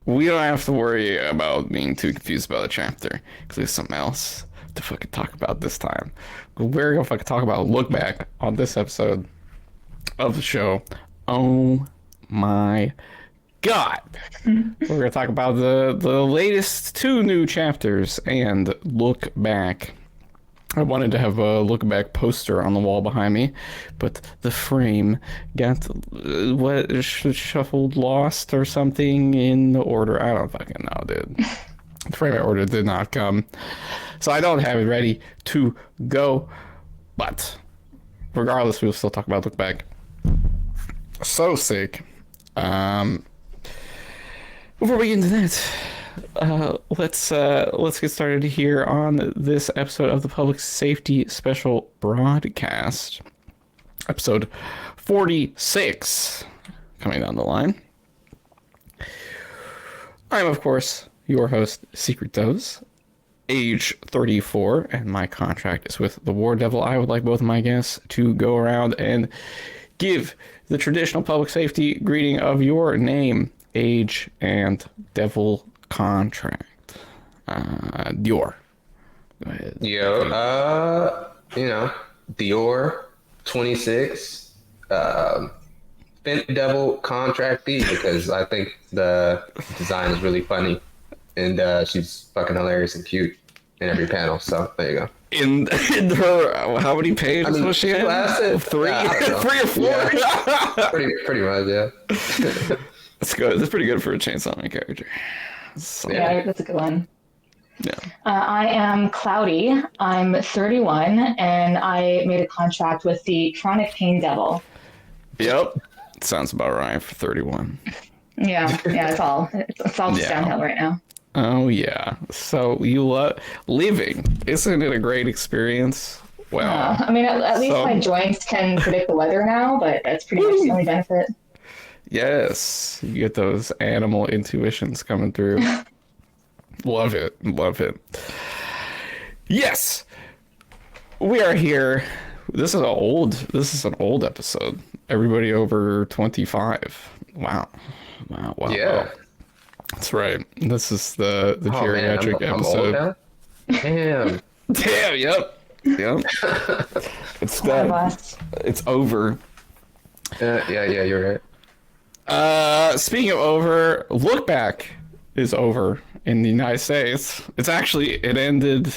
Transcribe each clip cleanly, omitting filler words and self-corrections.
We don't have to worry about being too confused about a chapter, because there's something else to fucking talk about this time. We're gonna fucking talk about look back on this episode of the show. Oh my god. We're gonna talk about the latest 2 new chapters and look back. I wanted to have a look back poster on the wall behind me, but the frame got shuffled, lost, or something in the order. I don't fucking know, dude. The frame I ordered did not come, so I don't have it ready to go. But regardless, we'll still talk about look back. So sick. Before we get into that, let's get started here on this episode of the Public Safety Special Broadcast, episode 46, coming down the line. I'm, of course, your host, Secret Doze, age 34, and my contract is with the War Devil. I would like both of my guests to go around and give the traditional public safety greeting of your name, age, and devil contract. Dior. Go ahead. Dior, 26, Bent Devil contractee, because I think the design is really funny, and she's fucking hilarious and cute in every panel, so there you go. In her, how many pages was she at? 3? 3 or 4? Yeah. pretty much, yeah. That's good. That's pretty good for a Chainsaw Man character. So, yeah, that's a good one. Yeah. I am Cloudy. I'm 31, and I made a contract with the Chronic Pain Devil. Yep. Sounds about right for 31. Yeah, it's all just downhill right now. Oh, yeah. So you love living. Isn't it a great experience? Well, I mean, at least my joints can predict the weather now, but that's pretty much the only benefit. Yes, you get those animal intuitions coming through. Love it. Yes, we are here. This is an old episode. Everybody over 25. Wow. Yeah. That's right. This is the geriatric episode. I'm old now? Damn, yep. It's done. It's over. Yeah, you're right. Speaking of over, look back is over in the United States. It ended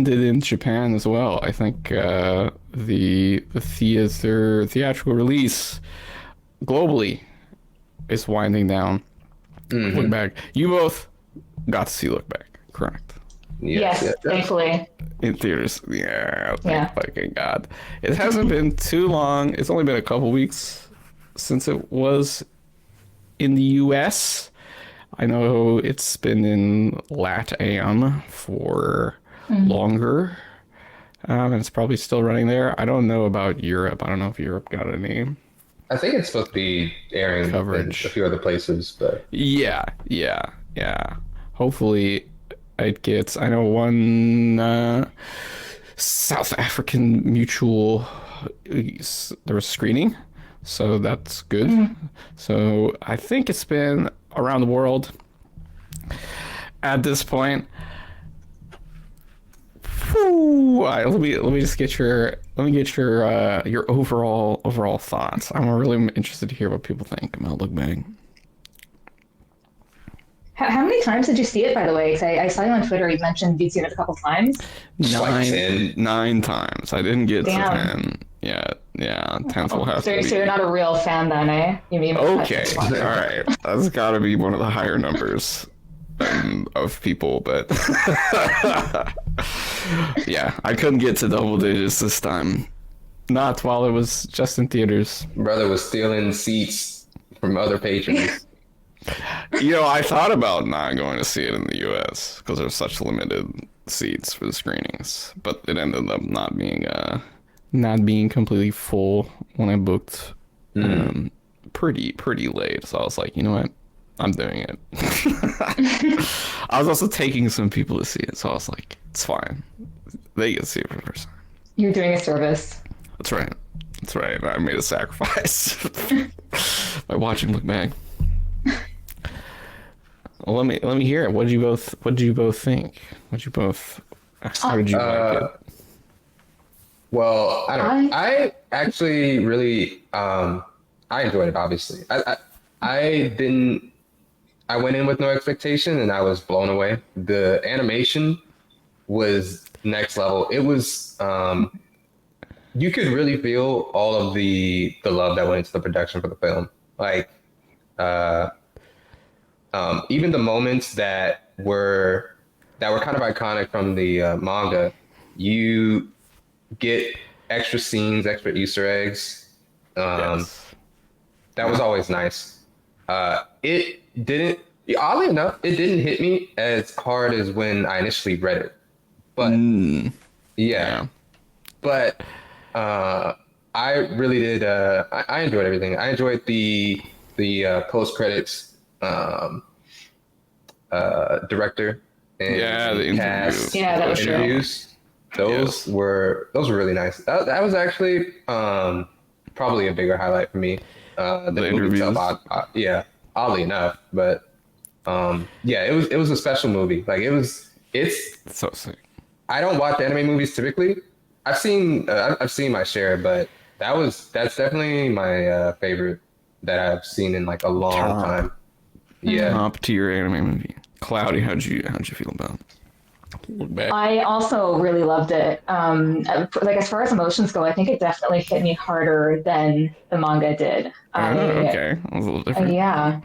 in Japan as well. I think the theatrical release globally is winding down. Mm-hmm. Look back. You both got to see Look Back, correct? Yes, thankfully. In theaters. Yeah, thank fucking God. It hasn't been too long. It's only been a couple weeks since it was in the US. I know it's been in LATAM for longer. And it's probably still running there. I don't know about Europe. I don't know if Europe got a name. I think it's supposed to be airing coverage in a few other places, but yeah. Hopefully it gets. I know one South African mutual. There was screening, so that's good. So I think it's been around the world at this point. Let me just get your overall thoughts. I'm really interested to hear what people think about Look Back. How many times did you see it, by the way? 'Cause I saw you on Twitter. You mentioned you'd seen it a couple times. 9 times. I didn't get to 10. Yeah. 10th will have to be. So you're not a real fan then, eh? Okay. All right. That's got to be one of the higher numbers of people, but yeah, I couldn't get to double digits this time. Not while it was just in theaters. Brother was stealing seats from other patrons. I thought about not going to see it in the U.S. because there's such limited seats for the screenings, but it ended up not being completely full when I booked pretty late. So I was like, you know what? I'm doing it. I was also taking some people to see it, so I was like, it's fine. They get to see it for the first time. You're doing a service. That's right. That's right. I made a sacrifice by watching Look Back. Well, let me hear it. What did you both think? How did you like it? Well, I don't know. I actually really I enjoyed it, obviously. I went in with no expectation and I was blown away. The animation was next level. It was you could really feel all of the love that went into the production for the film. Like even the moments that were kind of iconic from the manga, you get extra scenes, extra Easter eggs. Yes. That was always nice. It didn't, oddly enough, it didn't hit me as hard as when I initially read it. But yeah. But I really did. I enjoyed everything. I enjoyed the post credits director and the cast. Yeah, that was interviews. Those were really nice. That was actually probably a bigger highlight for me. The movie interviews. itself, oddly enough, but it was a special movie. Like it's So sick. I don't watch anime movies typically. I've seen my share, but that's definitely my favorite that I've seen in like a long time. Yeah. Top tier anime movie. Cloudy, how'd you feel about Look Back? I also really loved it. Like as far as emotions go, I think it definitely hit me harder than the manga did. Okay. That was a little different. Yeah.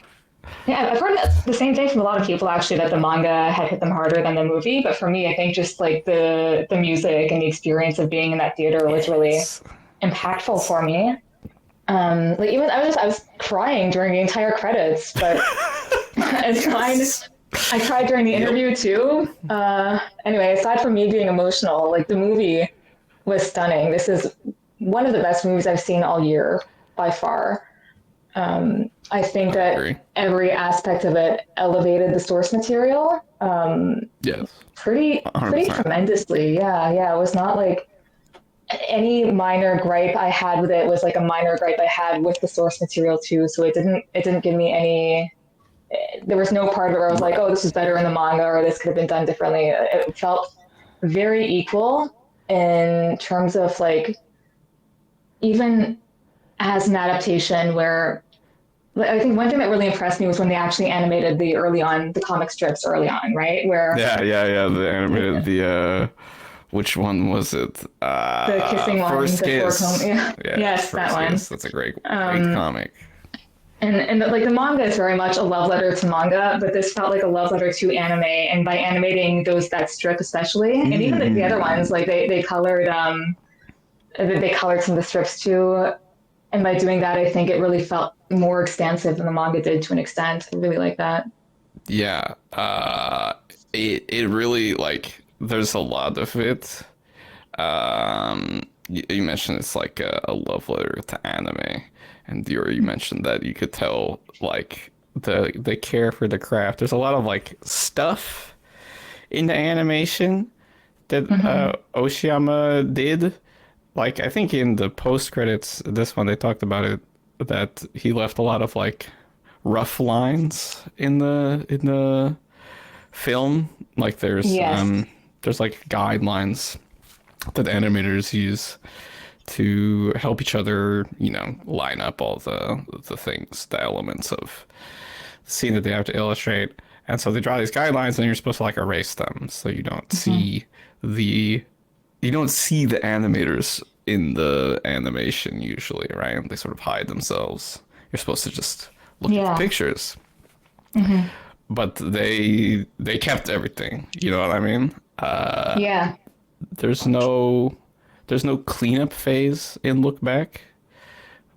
Yeah, I've heard the same thing from a lot of people actually that the manga had hit them harder than the movie. But for me, I think just like the music and the experience of being in that theater was really impactful for me. Like even I was crying during the entire credits, but it's fine. I cried during the interview too. Anyway, aside from me being emotional, like the movie was stunning. This is one of the best movies I've seen all year by far. I think that every aspect of it elevated the source material. Yes. Pretty 100%. tremendously. Yeah. It was not like any minor gripe I had with it was like a minor gripe I had with the source material too. So it didn't give me any. There was no part of it where I was like, oh, this is better in the manga or this could have been done differently. It felt very equal in terms of like even as an adaptation where I think one thing that really impressed me was when they actually animated the comic strips early on, right? Where the animated which one was it? the kissing one, First Kiss. Yes, that one. Kiss. That's a great comic. And like the manga is very much a love letter to manga, but this felt like a love letter to anime. And by animating that strip especially, and even like the other ones, like they colored some of the strips too. And by doing that, I think it really felt more expansive than the manga did to an extent. I really like that. Yeah. It really like there's a lot of it. You mentioned it's like a love letter to anime, and you mentioned that you could tell like the care for the craft. There's a lot of like stuff in the animation that Oshiyama did. Like I think in the post credits, this one they talked about it that he left a lot of like rough lines in the film. Like there's like guidelines that animators use to help each other, line up all the things, the elements of the scene that they have to illustrate. And so they draw these guidelines and you're supposed to like erase them so you don't see the animators in the animation usually, right? They sort of hide themselves. You're supposed to just look at the pictures. But they kept everything. You know what I mean? There's no there's no cleanup phase in Look Back.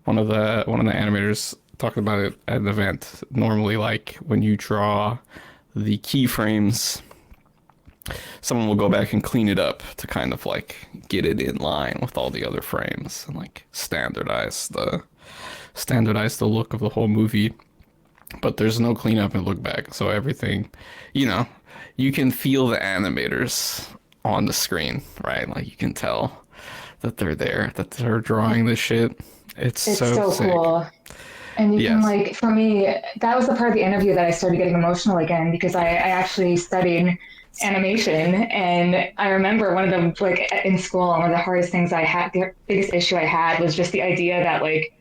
One of the animators talked about it at an event. Normally, like when you draw the keyframes, someone will go back and clean it up to kind of like get it in line with all the other frames and like standardize the look of the whole movie. But there's no cleanup and Look Back, so everything, you can feel the animators on the screen, right? Like you can tell that they're there, that they're drawing this shit. It's so sick. Cool. And you can, like, for me, that was the part of the interview that I started getting emotional again, because I actually studied animation, and I remember one of the, like, in school, one of the hardest things I had, the biggest issue I had was just the idea that, like,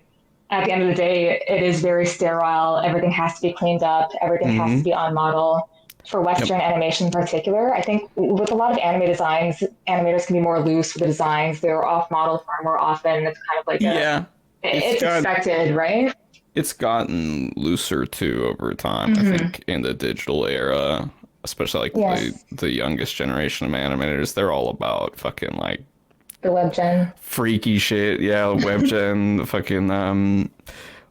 at the end of the day, it is very sterile. Everything has to be cleaned up. Everything has to be on model. For Western animation in particular, I think with a lot of anime designs, animators can be more loose with the designs. They're off model far more often. It's kind of like it's expected, right? It's gotten looser too over time. I think in the digital era, especially like the youngest generation of animators, they're all about fucking like the web gen, freaky shit. Yeah, web gen, fucking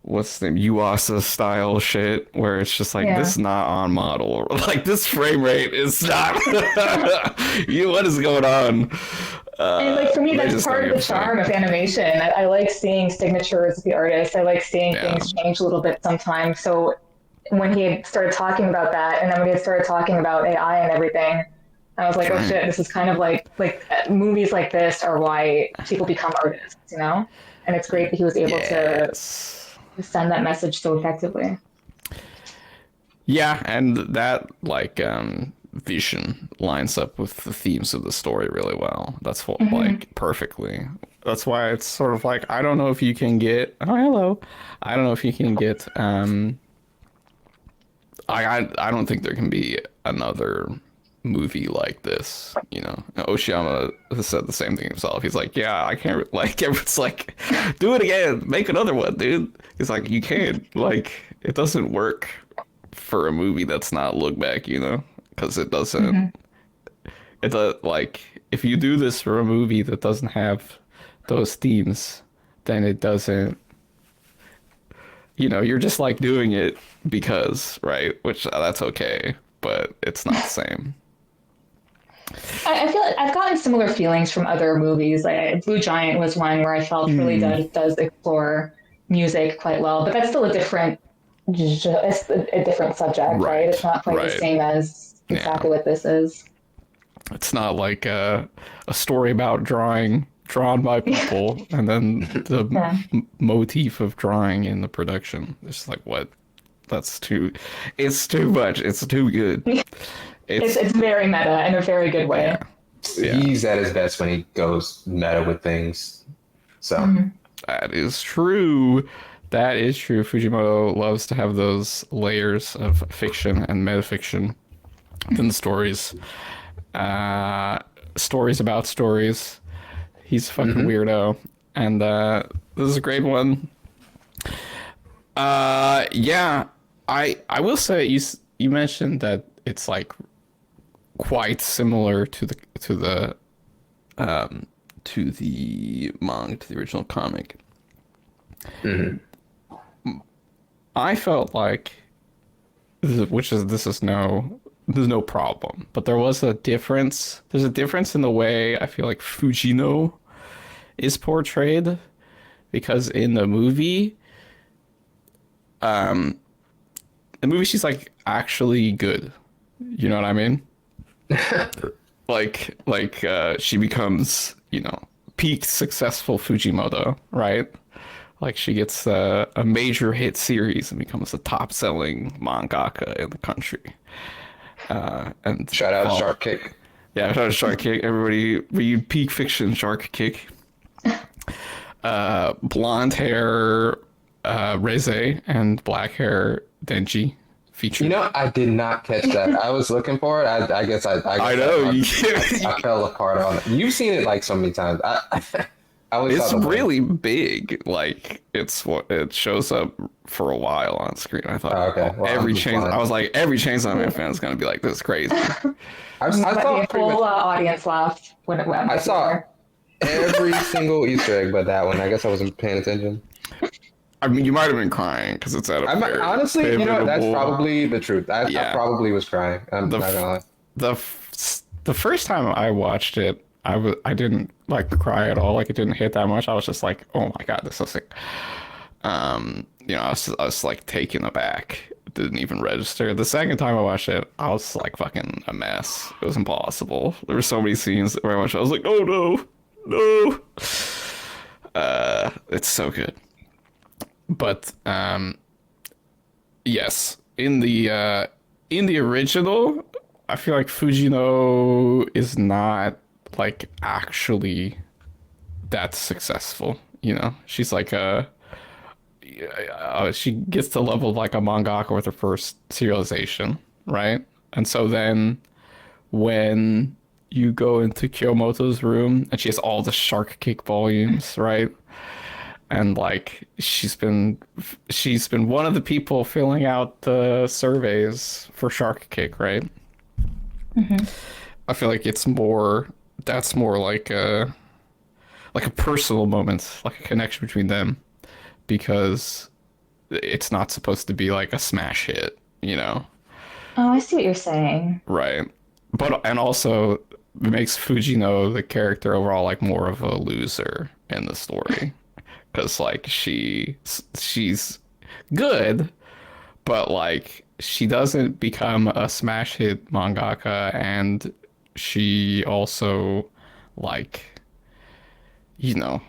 what's the name, Yuasa style shit, where it's just like this is not on model. Like this frame rate is not. What is going on? And like for me, that's part of the charm of animation. I like seeing signatures of the artist. I like seeing things change a little bit sometimes. So when he had started talking about that, and then when he had started talking about AI and everything, I was like, oh shit, this is kind of like movies like this are why people become artists, And it's great that he was able to send that message so effectively. Yeah, and that like vision lines up with the themes of the story really well. That's what like perfectly. That's why it's sort of like I don't know if you can get I don't know if you can get I don't think there can be another movie like this, Oshiyama has said the same thing himself. He's like, yeah, I can't, like, everyone's like, do it again, make another one, dude. He's like, you can't, like, it doesn't work for a movie that's not Look Back, because it doesn't, it does, like, if you do this for a movie that doesn't have those themes, then it doesn't, you're just like doing it because, right, which that's okay, but it's not the same. I feel like I've gotten similar feelings from other movies. Like Blue Giant was one where I felt really does explore music quite well, but that's still a different subject, right? It's not quite the same as exactly what this is. It's not like a story about drawn by people, and then the motif of drawing in the production. It's like, what? It's too much. It's too good. It's very meta in a very good way. Yeah. He's at his best when he goes meta with things. So that is true. That is true. Fujimoto loves to have those layers of fiction and metafiction within the stories. Stories about stories. He's a fucking weirdo. And this is a great one. I will say you mentioned that it's like quite similar to the manga, to the original comic. I felt like there's no problem, but there was a difference. There's a difference in the way I feel like Fujino is portrayed, because in the movie, she's like actually good. You know what I mean? like she becomes, peak successful Fujimoto, right? Like she gets a major hit series and becomes the top selling mangaka in the country. And shout out Shark Kick. Yeah, shout out Shark Kick. Everybody read Peak Fiction Shark Kick. Blonde hair Reze and black hair Denji featured. I did not catch that. I was looking for it. I guess I know. I fell apart on it. You've seen it like so many times. It's really big. Like it shows up for a while on screen. I thought, every Chainsaw Man fan is gonna be like, this is crazy. I saw the whole audience laughed when it went. I saw every single Easter egg but that one. I guess I wasn't paying attention. I mean, you might have been crying because it's at a very Honestly, you know what? That's pivotal- probably the truth. I Yeah. probably was crying. I'm The not f- gonna lie. the first time I watched it, I didn't like cry at all. Like it didn't hit that much. I was just like, oh my god, this is so sick. I was like taken aback. It didn't even register. The second time I watched it, I was like fucking a mess. It was impossible. There were so many scenes where I was like, oh no, no. It's so good. But yes, in the original, I feel like Fujino is not like actually that successful. You know, she's like she gets to the level of like a mangaka with her first serialization, right? And so then when you go into Kiyomoto's room and she has all the Shark Cake volumes, right? And like she's been one of the people filling out the surveys for Shark Cake, right? Mm-hmm. I feel like that's more like a personal moment, like a connection between them, because it's not supposed to be like a smash hit, you know? Oh, I see what you're saying. Right. But and also it makes Fujino, the character overall, like more of a loser in the story. Because like she's good, but like she doesn't become a smash hit mangaka, and she also like, you know,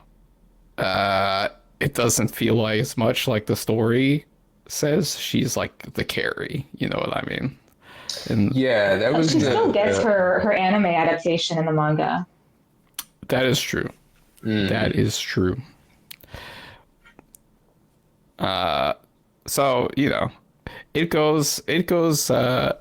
it doesn't feel like as much like the story says she's like the carry, you know what I mean? And Yeah, that But was she still gets the her anime adaptation in the manga. that is true. That is true. So, you know, it goes but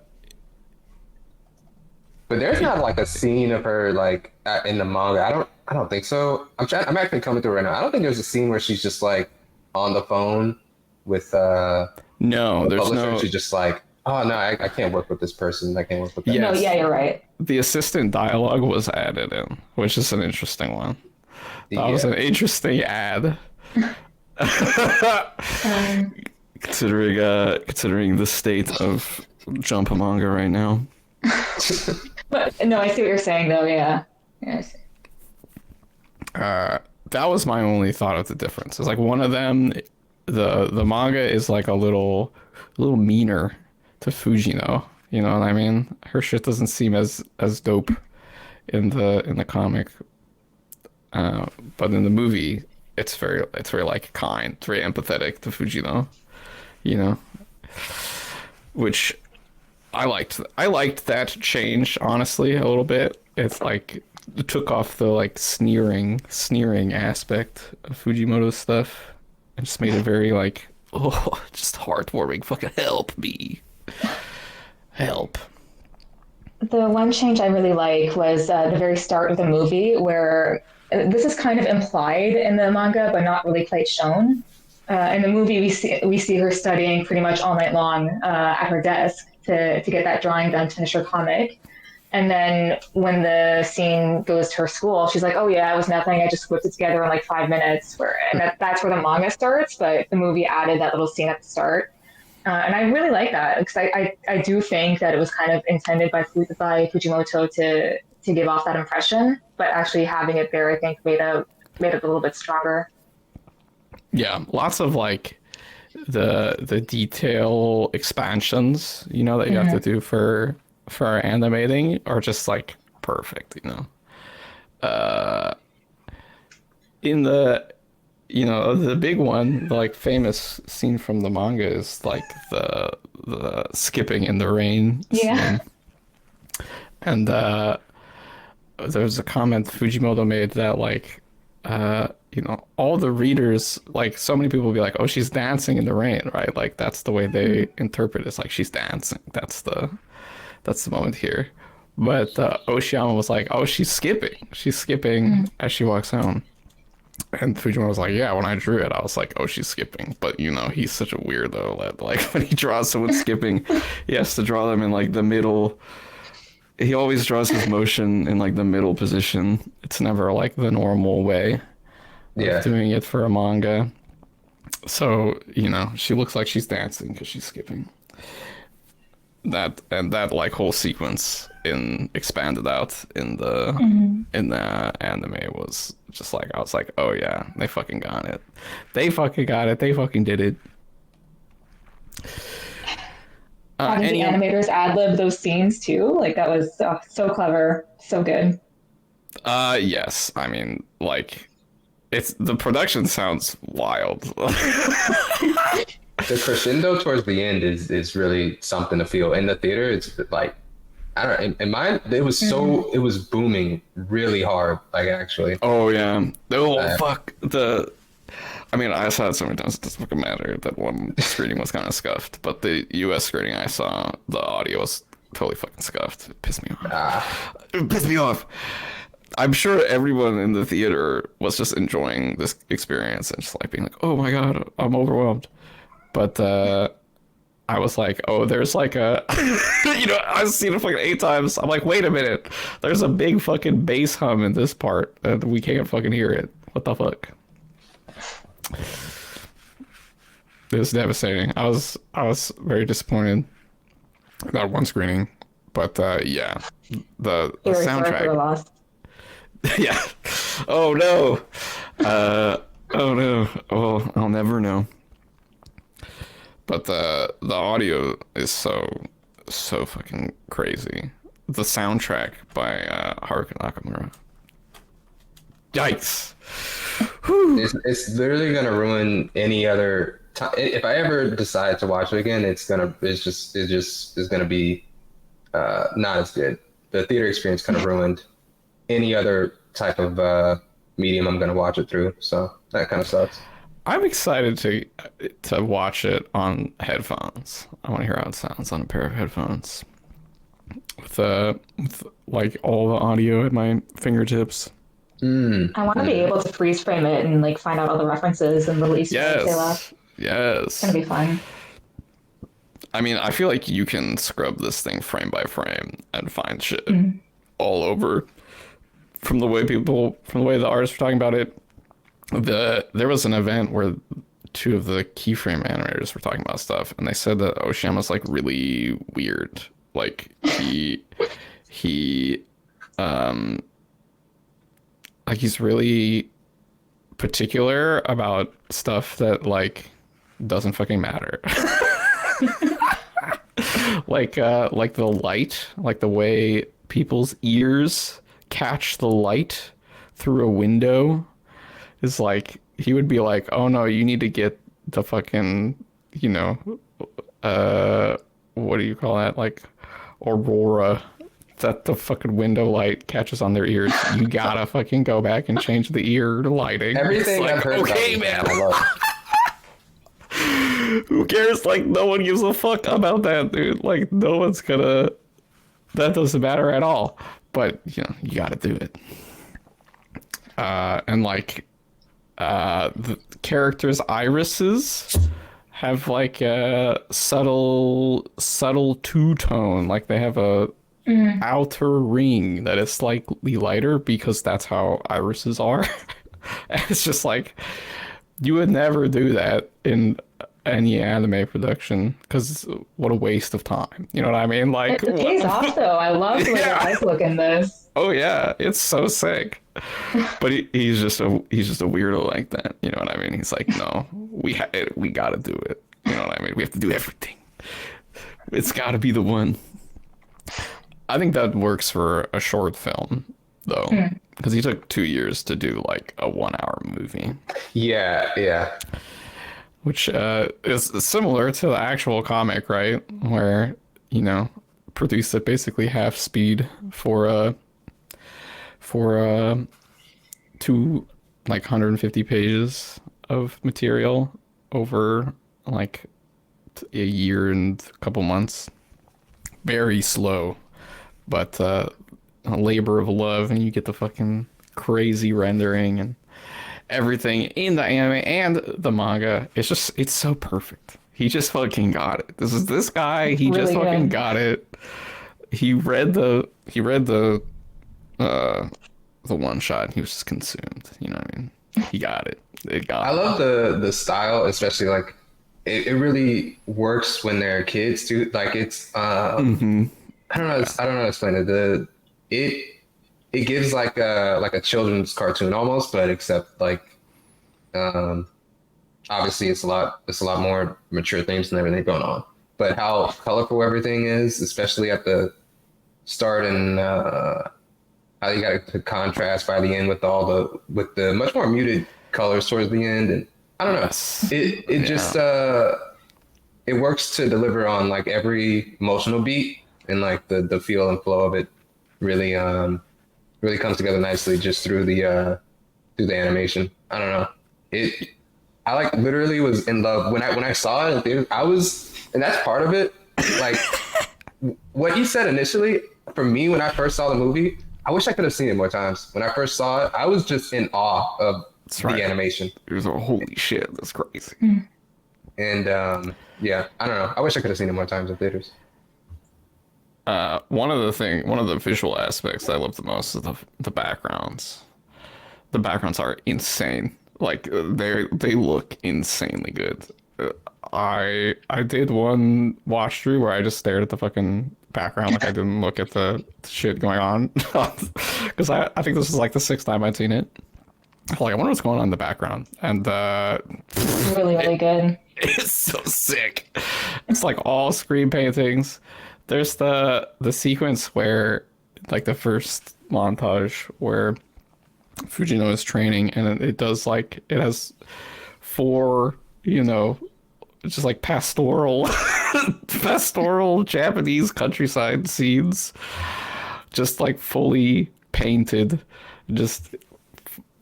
there's not like a scene of her like in the manga. I don't think so. I'm actually coming through right now. I don't think there's a scene where she's just like on the phone with no, the there's publisher. no She's just like, oh no, I can't work with this person. I can't work with that. Yeah. No, Yes. yeah, you're right. the assistant dialogue was added in, which is an interesting one. That was an Yeah. interesting ad. Considering the state of Jump manga right now. But no, I see what you're saying though. Yeah. Yes. That was my only thought of the difference. It's like one of them, the manga is like a little meaner to Fujino. You know what I mean? Her shit doesn't seem as dope in the comic, but in the movie, it's very like kind, it's very empathetic to Fujino. You know, which I liked. I liked that change honestly a little bit. It's like it took off the like sneering aspect of Fujimoto's stuff and just made it very like, oh, just heartwarming. Fucking help me, help. The one change I really like was the very start of the movie, where this is kind of implied in the manga, but not really quite shown. In the movie, we see her studying pretty much all night long at her desk to get that drawing done to finish her comic. And then when the scene goes to her school, she's like, "Oh yeah, it was nothing. I just whipped it together in like 5 minutes." That's where the manga starts, but the movie added that little scene at the start. And I really like that because I do think that it was kind of intended by Fujimoto to give off that impression, but actually having it there, I think, made it a little bit stronger. Yeah, lots of like the detail expansions, you know, that you have to do for animating are just like perfect, you know. In the the big one, the like famous scene from the manga is like the skipping in the rain Yeah. scene. And there's a comment Fujimoto made that like all the readers, like so many people will be like, oh, she's dancing in the rain, right? Like that's the way they interpret it. It's like she's dancing. That's the moment here. But Oshiyama was like, oh, she's skipping. She's skipping as she walks home. And Fujimoto was like, yeah, when I drew it, I was like, oh, she's skipping. But, he's such a weirdo that, like, when he draws someone skipping, he has to draw them in, like, the middle. he always draws his motion in like the middle position. It's never like the normal way of doing it for a manga. So, you know, she looks like she's dancing because she's skipping. That like whole sequence expanded out in the anime was just like, I was like, oh yeah, they fucking got it. They fucking got it. They fucking did it. Having the animators ad-lib those scenes too, like that was so clever, so good. Yes. I mean, like, it's the production sounds wild. The crescendo towards the end is really something to feel. In the theater, it's like, I don't know, in mine, it was it was booming really hard, like actually. Oh yeah. Oh fuck. I mean, I saw it so many times, it doesn't fucking matter. That one screening was kind of scuffed, but the US screening I saw, the audio was totally fucking scuffed. It pissed me off. It pissed me off. I'm sure everyone in the theater was just enjoying this experience and just like being like, oh my god, I'm overwhelmed. But I was like, oh, there's like a, you know, I've seen it fucking 8 times. I'm like, wait a minute, there's a big fucking bass hum in this part and we can't fucking hear it. What the fuck? It was devastating. I was very disappointed about one screening, but yeah, the soundtrack. Yeah. Oh no. Oh no. Well, I'll never know. But the audio is so fucking crazy. The soundtrack by Haruka Nakamura. Yikes. It's literally gonna ruin any other time. If I ever decide to watch it again, it's gonna be not as good. The theater experience kind of ruined any other type of medium I'm gonna watch it through. So that kind of sucks. I'm excited to watch it on headphones. I want to hear how it sounds on a pair of headphones with like all the audio at my fingertips. I want to be able to freeze frame it and like find out all the references and the Easter eggs they left. Yes. It's gonna be fun. I mean, I feel like you can scrub this thing frame by frame and find shit all over. From the way the artists were talking about it, there was an event where 2 of the keyframe animators were talking about stuff, and they said that Oshama's like really weird. Like he like he's really particular about stuff that like doesn't fucking matter. like the light, like the way people's ears catch the light through a window is like, he would be like, oh no, you need to get the fucking, you know, what do you call that? Like aurora that the fucking window light catches on their ears. You gotta fucking go back and change the ear lighting. Everything like, I've heard okay, about man. Who cares? Like, no one gives a fuck about that, dude. Like, no one's gonna. That doesn't matter at all. But you know, you gotta do it. And like, the characters' irises have like a subtle two-tone. Like they have a outer ring that is slightly lighter because that's how irises are. And it's just like, you would never do that in any anime production because what a waste of time. You know what I mean? Like, it pays off though. I love the way your eyes look in this. Oh yeah, it's so sick. But he's just a weirdo like that. You know what I mean? He's like, no, we gotta do it. You know what I mean? We have to do everything. It's gotta be the one. I think that works for a short film though, because he took 2 years to do like a 1-hour movie. Yeah. Which is similar to the actual comic, right? Where, you know, produced at basically half speed for 2 like 150 pages of material over like a year and a couple months. Very slow, but a labor of love, and you get the fucking crazy rendering and everything in the anime and the manga. It's so perfect. He just fucking got it. This guy, he really just fucking got it. he read the one shot and he was just consumed. You know what I mean? He got it. It got I him. love the style, especially like it really works when they're kids too. Like it's I don't know. I don't know how to explain it. It it gives like a children's cartoon almost, but except like um, obviously it's a lot more mature themes and everything going on. But how colorful everything is, especially at the start, and how you got the contrast by the end with with the much more muted colors towards the end, and I don't know. Yes. It just Yeah. it works to deliver on like every emotional beat, and like the feel and flow of it really really comes together nicely just through the animation. I don't know. I like literally was in love when I saw it in theaters. I was, and that's part of it. Like what you said initially, for me when I first saw the movie, I wish I could have seen it more times. When I first saw it, I was just in awe of That's the right. animation. It was a holy shit. That's crazy. And yeah, I don't know. I wish I could have seen it more times in theaters. One of the visual aspects I love the most is the backgrounds. The backgrounds are insane. Like they look insanely good. I did one watch through where I just stared at the fucking background, like I didn't look at the shit going on, because I think this is like the sixth time I'd seen it. Like I wonder what's going on in the background, and Really, really good. it's so sick. It's like all screen paintings. There's the sequence where like the first montage where Fujino is training, and it does like it has four, you know, just like pastoral Japanese countryside scenes, just like fully painted, just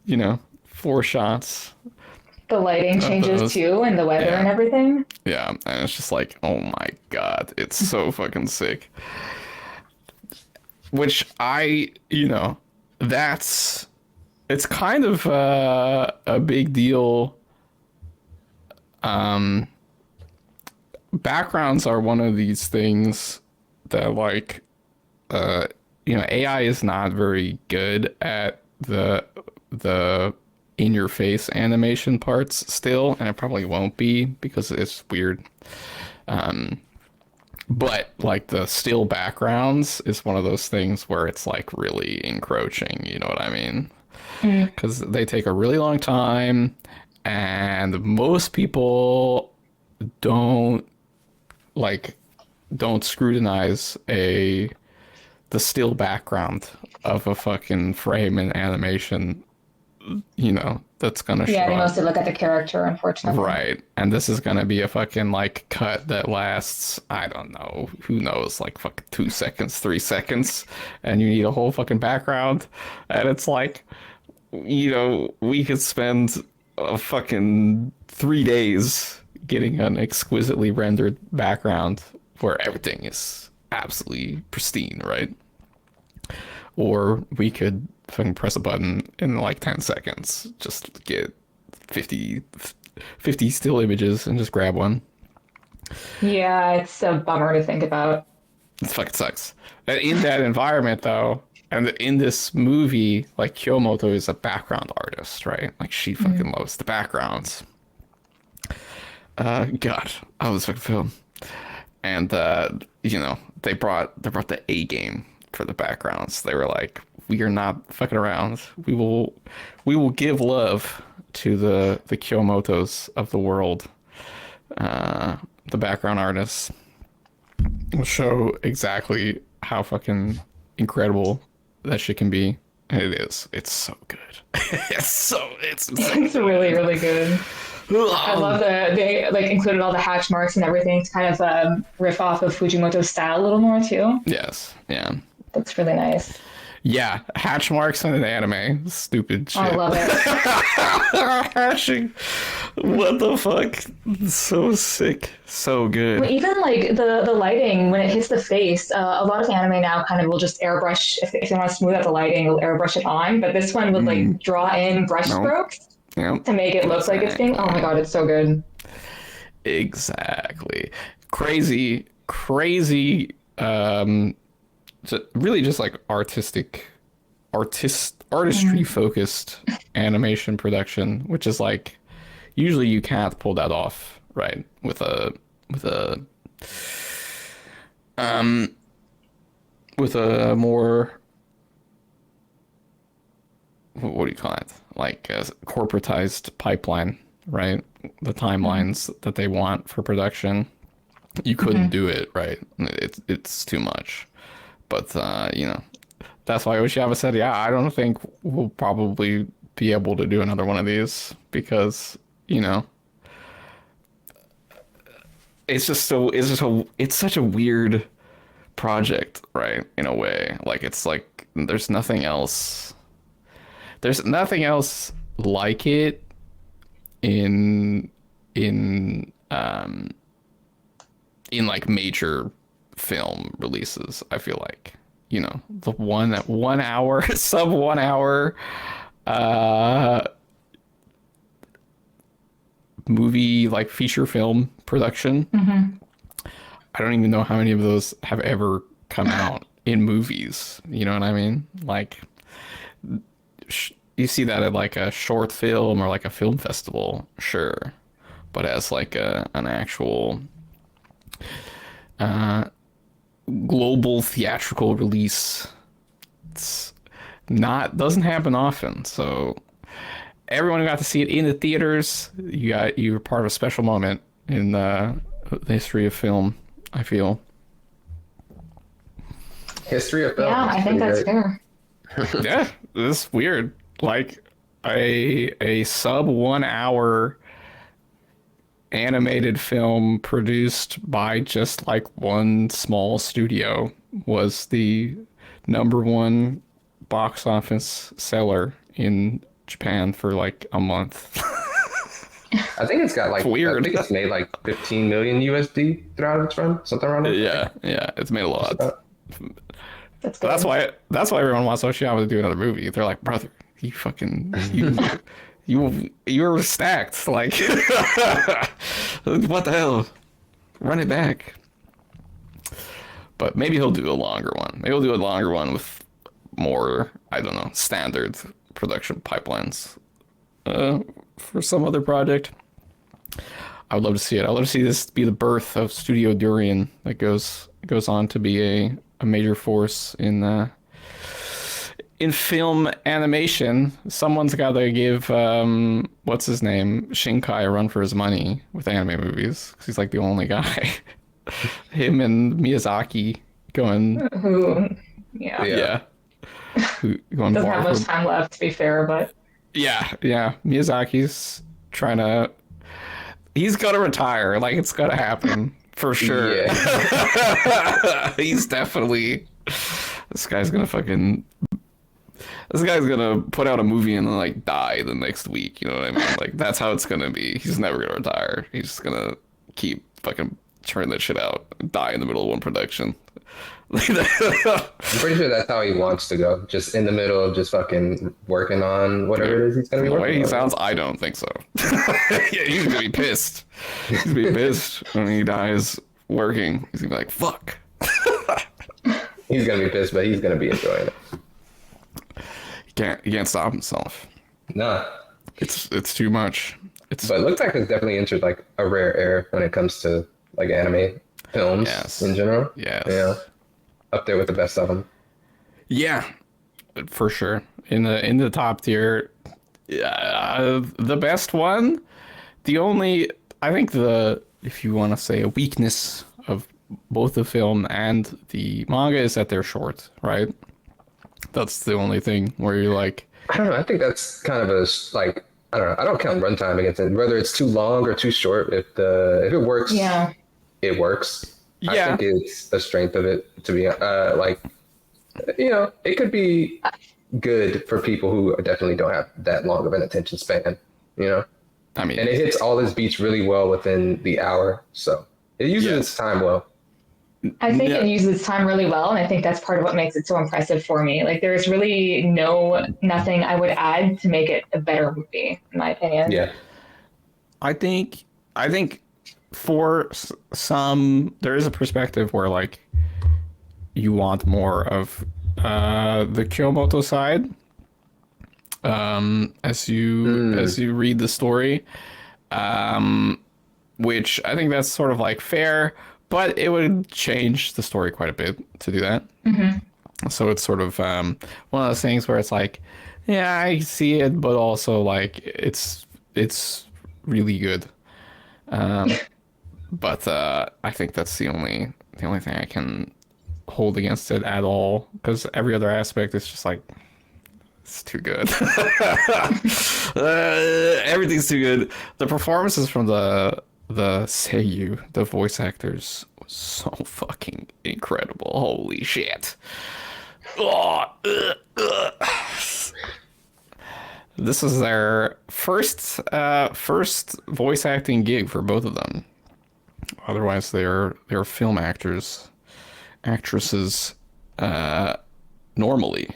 you know, four shots. The lighting changes those. too, and the weather Yeah. and everything. Yeah, and it's just like, oh my god, it's so fucking sick. Which you know, it's kind of a big deal. Backgrounds are one of these things that like, you know, AI is not very good at the in your face animation parts still, and it probably won't be because it's weird. But like the still backgrounds is one of those things where it's like really encroaching, you know what I mean? Because they take a really long time, and most people don't like don't scrutinize the still background of a fucking frame in animation, you know, that's gonna Yeah, show they up. mostly look at the character, unfortunately. Right. And this is gonna be a fucking like cut that lasts, I don't know, who knows, like fucking 2 seconds, 3 seconds, and you need a whole fucking background. And it's like, you know, we could spend a fucking 3 days getting an exquisitely rendered background where everything is absolutely pristine, right? Or we could fucking press a button in like 10 seconds, just get 50, 50 still images and just grab one. Yeah, it's a bummer to think about. It fucking sucks. And in that environment, though, and in this movie, like Kyomoto is a background artist, right? Like she fucking loves the backgrounds. God, I was fucking film. And you know, they brought the A game for the backgrounds. They were like, we are not fucking around. We will give love to the Kyomotos of the world. The background artists will show exactly how fucking incredible that shit can be. And it is. It's so good. It's It's really, really good. I love that they like included all the hatch marks and everything to kind of riff off of Fujimoto's style a little more too. yes. Yeah. That's really nice. Yeah, hatch marks in an anime. Stupid shit. I love it. Hashing. What the fuck? So sick. So good. But even like the lighting when it hits the face, a lot of anime now kind of will just airbrush if they want to smooth out the lighting, they'll airbrush it on. But this one would like draw in brush Nope. strokes Yep. to make it look like it's being. Oh my god, it's so good. Exactly. Crazy really just like artistry focused animation production, which is like usually you can't pull that off, right? Um with a more, what do you call it? Like a corporatized pipeline, right? The timelines that they want for production, you couldn't do it, right? It's too much. But that's why Oshiyama said, yeah, I don't think we'll probably be able to do another one of these because, it's such a weird project, right? In a way, like it's like there's nothing else like it in in um in like major film releases. I feel like, the 1 hour sub 1 hour uh movie, like feature film production. I don't even know how many of those have ever come out in movies. You know what I mean? Like, you see that at like a short film or like a film festival, sure, but as like an actual global theatrical release, it's not doesn't happen often. So everyone who got to see it in the theaters, you were part of a special moment in the history of film, I feel. History of film. Yeah, I think that's fair. Yeah, it's weird. Like a sub 1 hour animated film produced by just like one small studio was the #1 box office seller in Japan for like a month. I think it's got like, It's weird. I think it's made like 15 million USD throughout its run, something around there. Yeah, it's made a lot. That's But good. that's why everyone wants Oshiyama to do another movie. They're like, brother, you were stacked. Like, what the hell? Run it back. But maybe he'll do a longer one. Maybe he'll do a longer one with more, I don't know, standard production pipelines for some other project. I would love to see it. I'd love to see this be the birth of Studio Durian that goes on to be a major force in film animation. Someone's got to give what's his name, Shinkai, a run for his money with anime movies, because he's like the only guy. Him and Miyazaki going, Who, yeah, Yeah. going doesn't bar have for much time left, to be fair, but yeah. Miyazaki's trying to. He's gonna retire. Like, it's gonna happen for sure. Yeah. He's definitely. This guy's gonna fucking. This guy's gonna put out a movie and then like die the next week. You know what I mean? Like, that's how it's gonna be. He's never gonna retire. He's just gonna keep fucking churning that shit out and die in the middle of one production. I'm pretty sure that's how he wants to go. Just in the middle of just fucking working on whatever it is he's gonna be The way working he on. sounds, I don't think so. Yeah, he's gonna be pissed. He's gonna be pissed when he dies working. He's gonna be like, "Fuck." He's gonna be pissed, but he's gonna be enjoying it. He can't stop himself. Nah. It's too much. But it looks like it's definitely entered like a rare era when it comes to like anime films Yes. in general. Yes. Yeah. Up there with the best of them. Yeah, for sure. In the top tier, the best one. I think if you want to say a weakness of both the film and the manga is that they're short, right? That's the only thing where you're like, I don't know. I think that's kind of like, I don't know. I don't count runtime against it. Whether it's too long or too short, if it works, yeah. it works. Yeah. I think it's a strength of it to be like, it could be good for people who definitely don't have that long of an attention span, I mean, and it hits all its beats really well within the hour. So it uses Yes. its time well. I think Yeah. it uses its time really well, and I think that's part of what makes it so impressive for me. Like, there's really nothing I would add to make it a better movie, in my opinion. Yeah. I think for some, there is a perspective where like you want more of the Kyomoto side, as you read the story, which I think that's sort of like fair, but it would change the story quite a bit to do that. So it's sort of one of those things where it's like, yeah, I see it, but also like it's really good. But I think that's the only thing I can hold against it at all, because every other aspect is just like, it's too good. Everything's too good. The performances from the seiyuu, the voice actors, was so fucking incredible. Holy shit. Oh, This is their first voice acting gig for both of them. Otherwise, they're film actresses normally.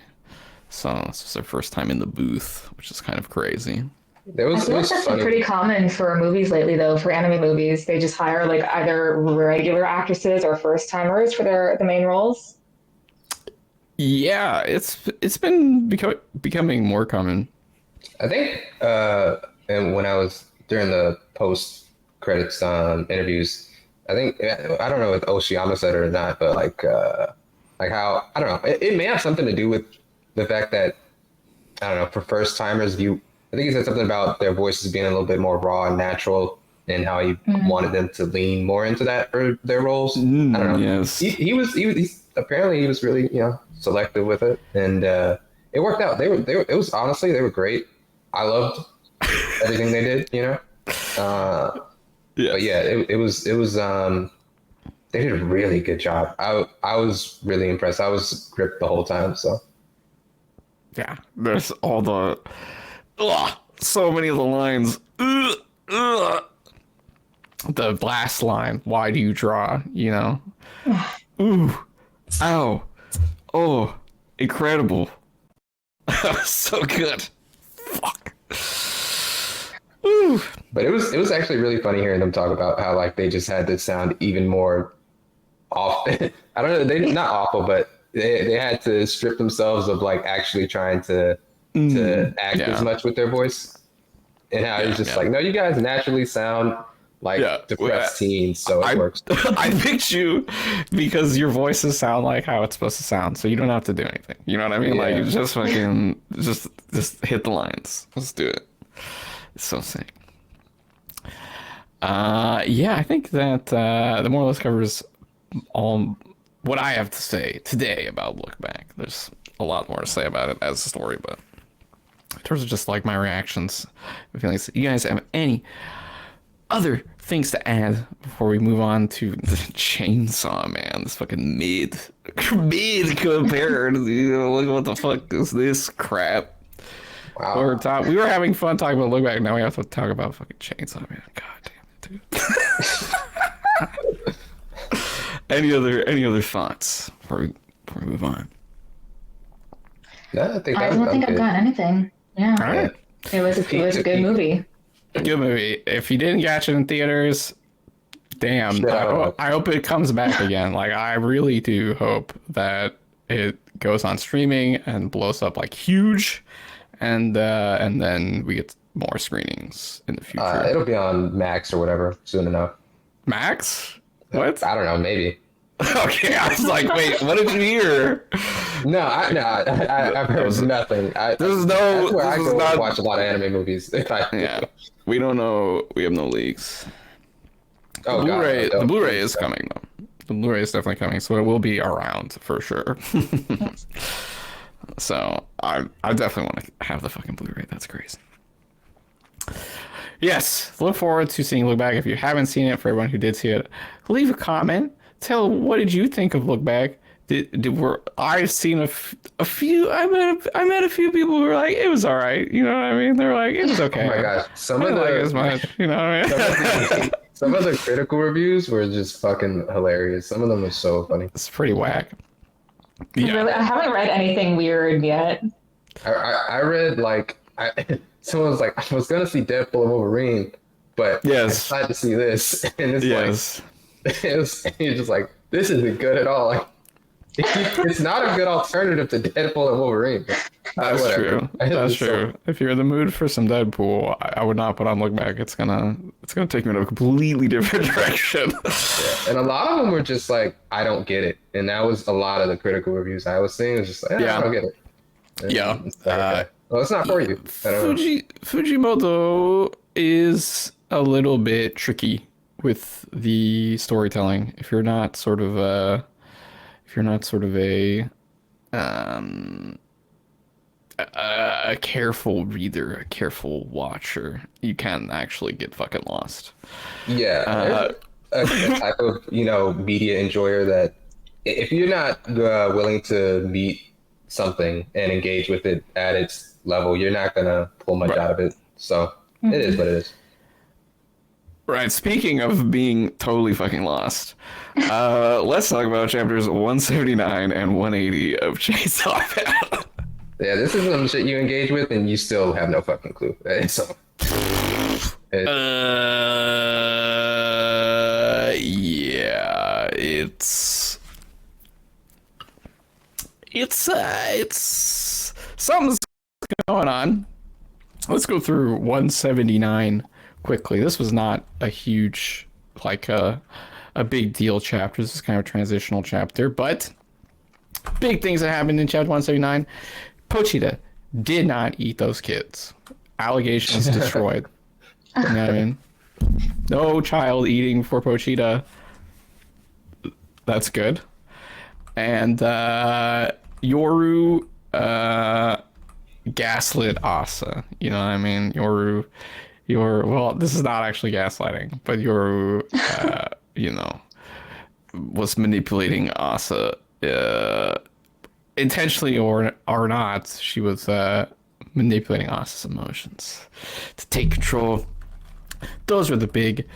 So this was their first time in the booth, which is kind of crazy. I feel like that's been pretty common for movies lately, though. For anime movies, they just hire like either regular actresses or first timers for the main roles. Yeah, it's been becoming more common. I think, and when I was during the post credits interviews, I think, I don't know if Oshiyama said it or not, but like how, I don't know, it may have something to do with the fact that, I don't know, for first timers, I think he said something about their voices being a little bit more raw and natural, and how he wanted them to lean more into that for their roles. I don't know. Yes. He's apparently he was really, selective with it, and it worked out. They were great. I loved everything they did, But yeah, it was they did a really good job. I was really impressed. I was gripped the whole time. So yeah, there's all the so many of the lines. The last line, why do you draw? Ooh, ow, oh, incredible. So good. Fuck. Ooh. But it was actually really funny hearing them talk about how like they just had to sound even more off. I don't know, they not awful, but they had to strip themselves of like actually trying to act as much with their voice. And how he's just like, no, you guys naturally sound like depressed teens, so it works. I picked you because your voices sound like how it's supposed to sound, so you don't have to do anything. You know what I mean? Yeah. Like, just fucking, just hit the lines. Let's do it. It's so sick. Yeah, I think that the more or less covers all what I have to say today about Look Back. There's a lot more to say about it as a story, but in terms of just like my reactions, my feelings, you guys have any other things to add before we move on to the Chainsaw Man? This fucking mid compared. Look, what the fuck is this crap? Wow. We were having fun talking about Look Back. Now we have to talk about fucking Chainsaw Man. God damn it, dude. Any other thoughts before we move on? No, I don't think I've got anything. Yeah. All right. It was a good movie. Good movie. If you didn't catch it in theaters, damn. I hope it comes back again. Like, I really do hope that it goes on streaming and blows up like huge, and then we get more screenings in the future. It'll be on Max or whatever soon enough. Max? What? I don't know. Maybe. Okay, I was like, wait, what did you hear? I've heard nothing. I go watch a lot of anime movies. Yeah, we don't know. We have no leaks. Oh, the Blu-ray is coming though. The Blu-ray is definitely coming, so it will be around for sure. So I definitely want to have the fucking Blu-ray. That's crazy. Yes, look forward to seeing Look Back. If you haven't seen it, for everyone who did see it, leave a comment. Tell what did you think of Look Back. I've seen a few. I met a few people who were like, it was all right. You know what I mean? They're like, it was okay. Oh my gosh, some of like as much. You know what I mean? Some of the critical reviews were just fucking hilarious. Some of them were so funny. It's pretty whack. Yeah. Really, I haven't read anything weird yet. I read like someone was like, I was gonna see Deadpool and Wolverine, but I decided to see this, and it's like. You're just like, this isn't good at all. Like, It's not a good alternative to Deadpool and Wolverine. But, That's whatever. true. That's true. If you're in the mood for some Deadpool, I would not put on Look Back. It's gonna take you in a completely different direction. Yeah. And a lot of them were just like, I don't get it. And that was a lot of the critical reviews I was seeing. It was just like, I don't get it. And Yeah. it's like, okay. Well, it's not for you. I don't know. Fujimoto is a little bit tricky with the storytelling. If you're not sort of um, a careful reader, a careful watcher, you can actually get fucking lost. Yeah. There's a type of, media enjoyer that if you're not willing to meet something and engage with it at its level, you're not going to pull much out of it. So it is what it is. Right. Speaking of being totally fucking lost, let's talk about chapters 179 and 180 of Chainsaw Man. Yeah, this is some shit you engage with and you still have no fucking clue. So, yeah, it's something's going on. Let's go through 179 quickly. This was not a huge, a big deal chapter. This is kind of a transitional chapter, but big things that happened in chapter 179. Pochita did not eat those kids. Allegations destroyed. You know what I mean? No child eating for Pochita. That's good. And Yoru gaslit Asa. You know what I mean? Well, this is not actually gaslighting, but Yoru, was manipulating Asa, intentionally or not. She was manipulating Asa's emotions to take control. Those were the big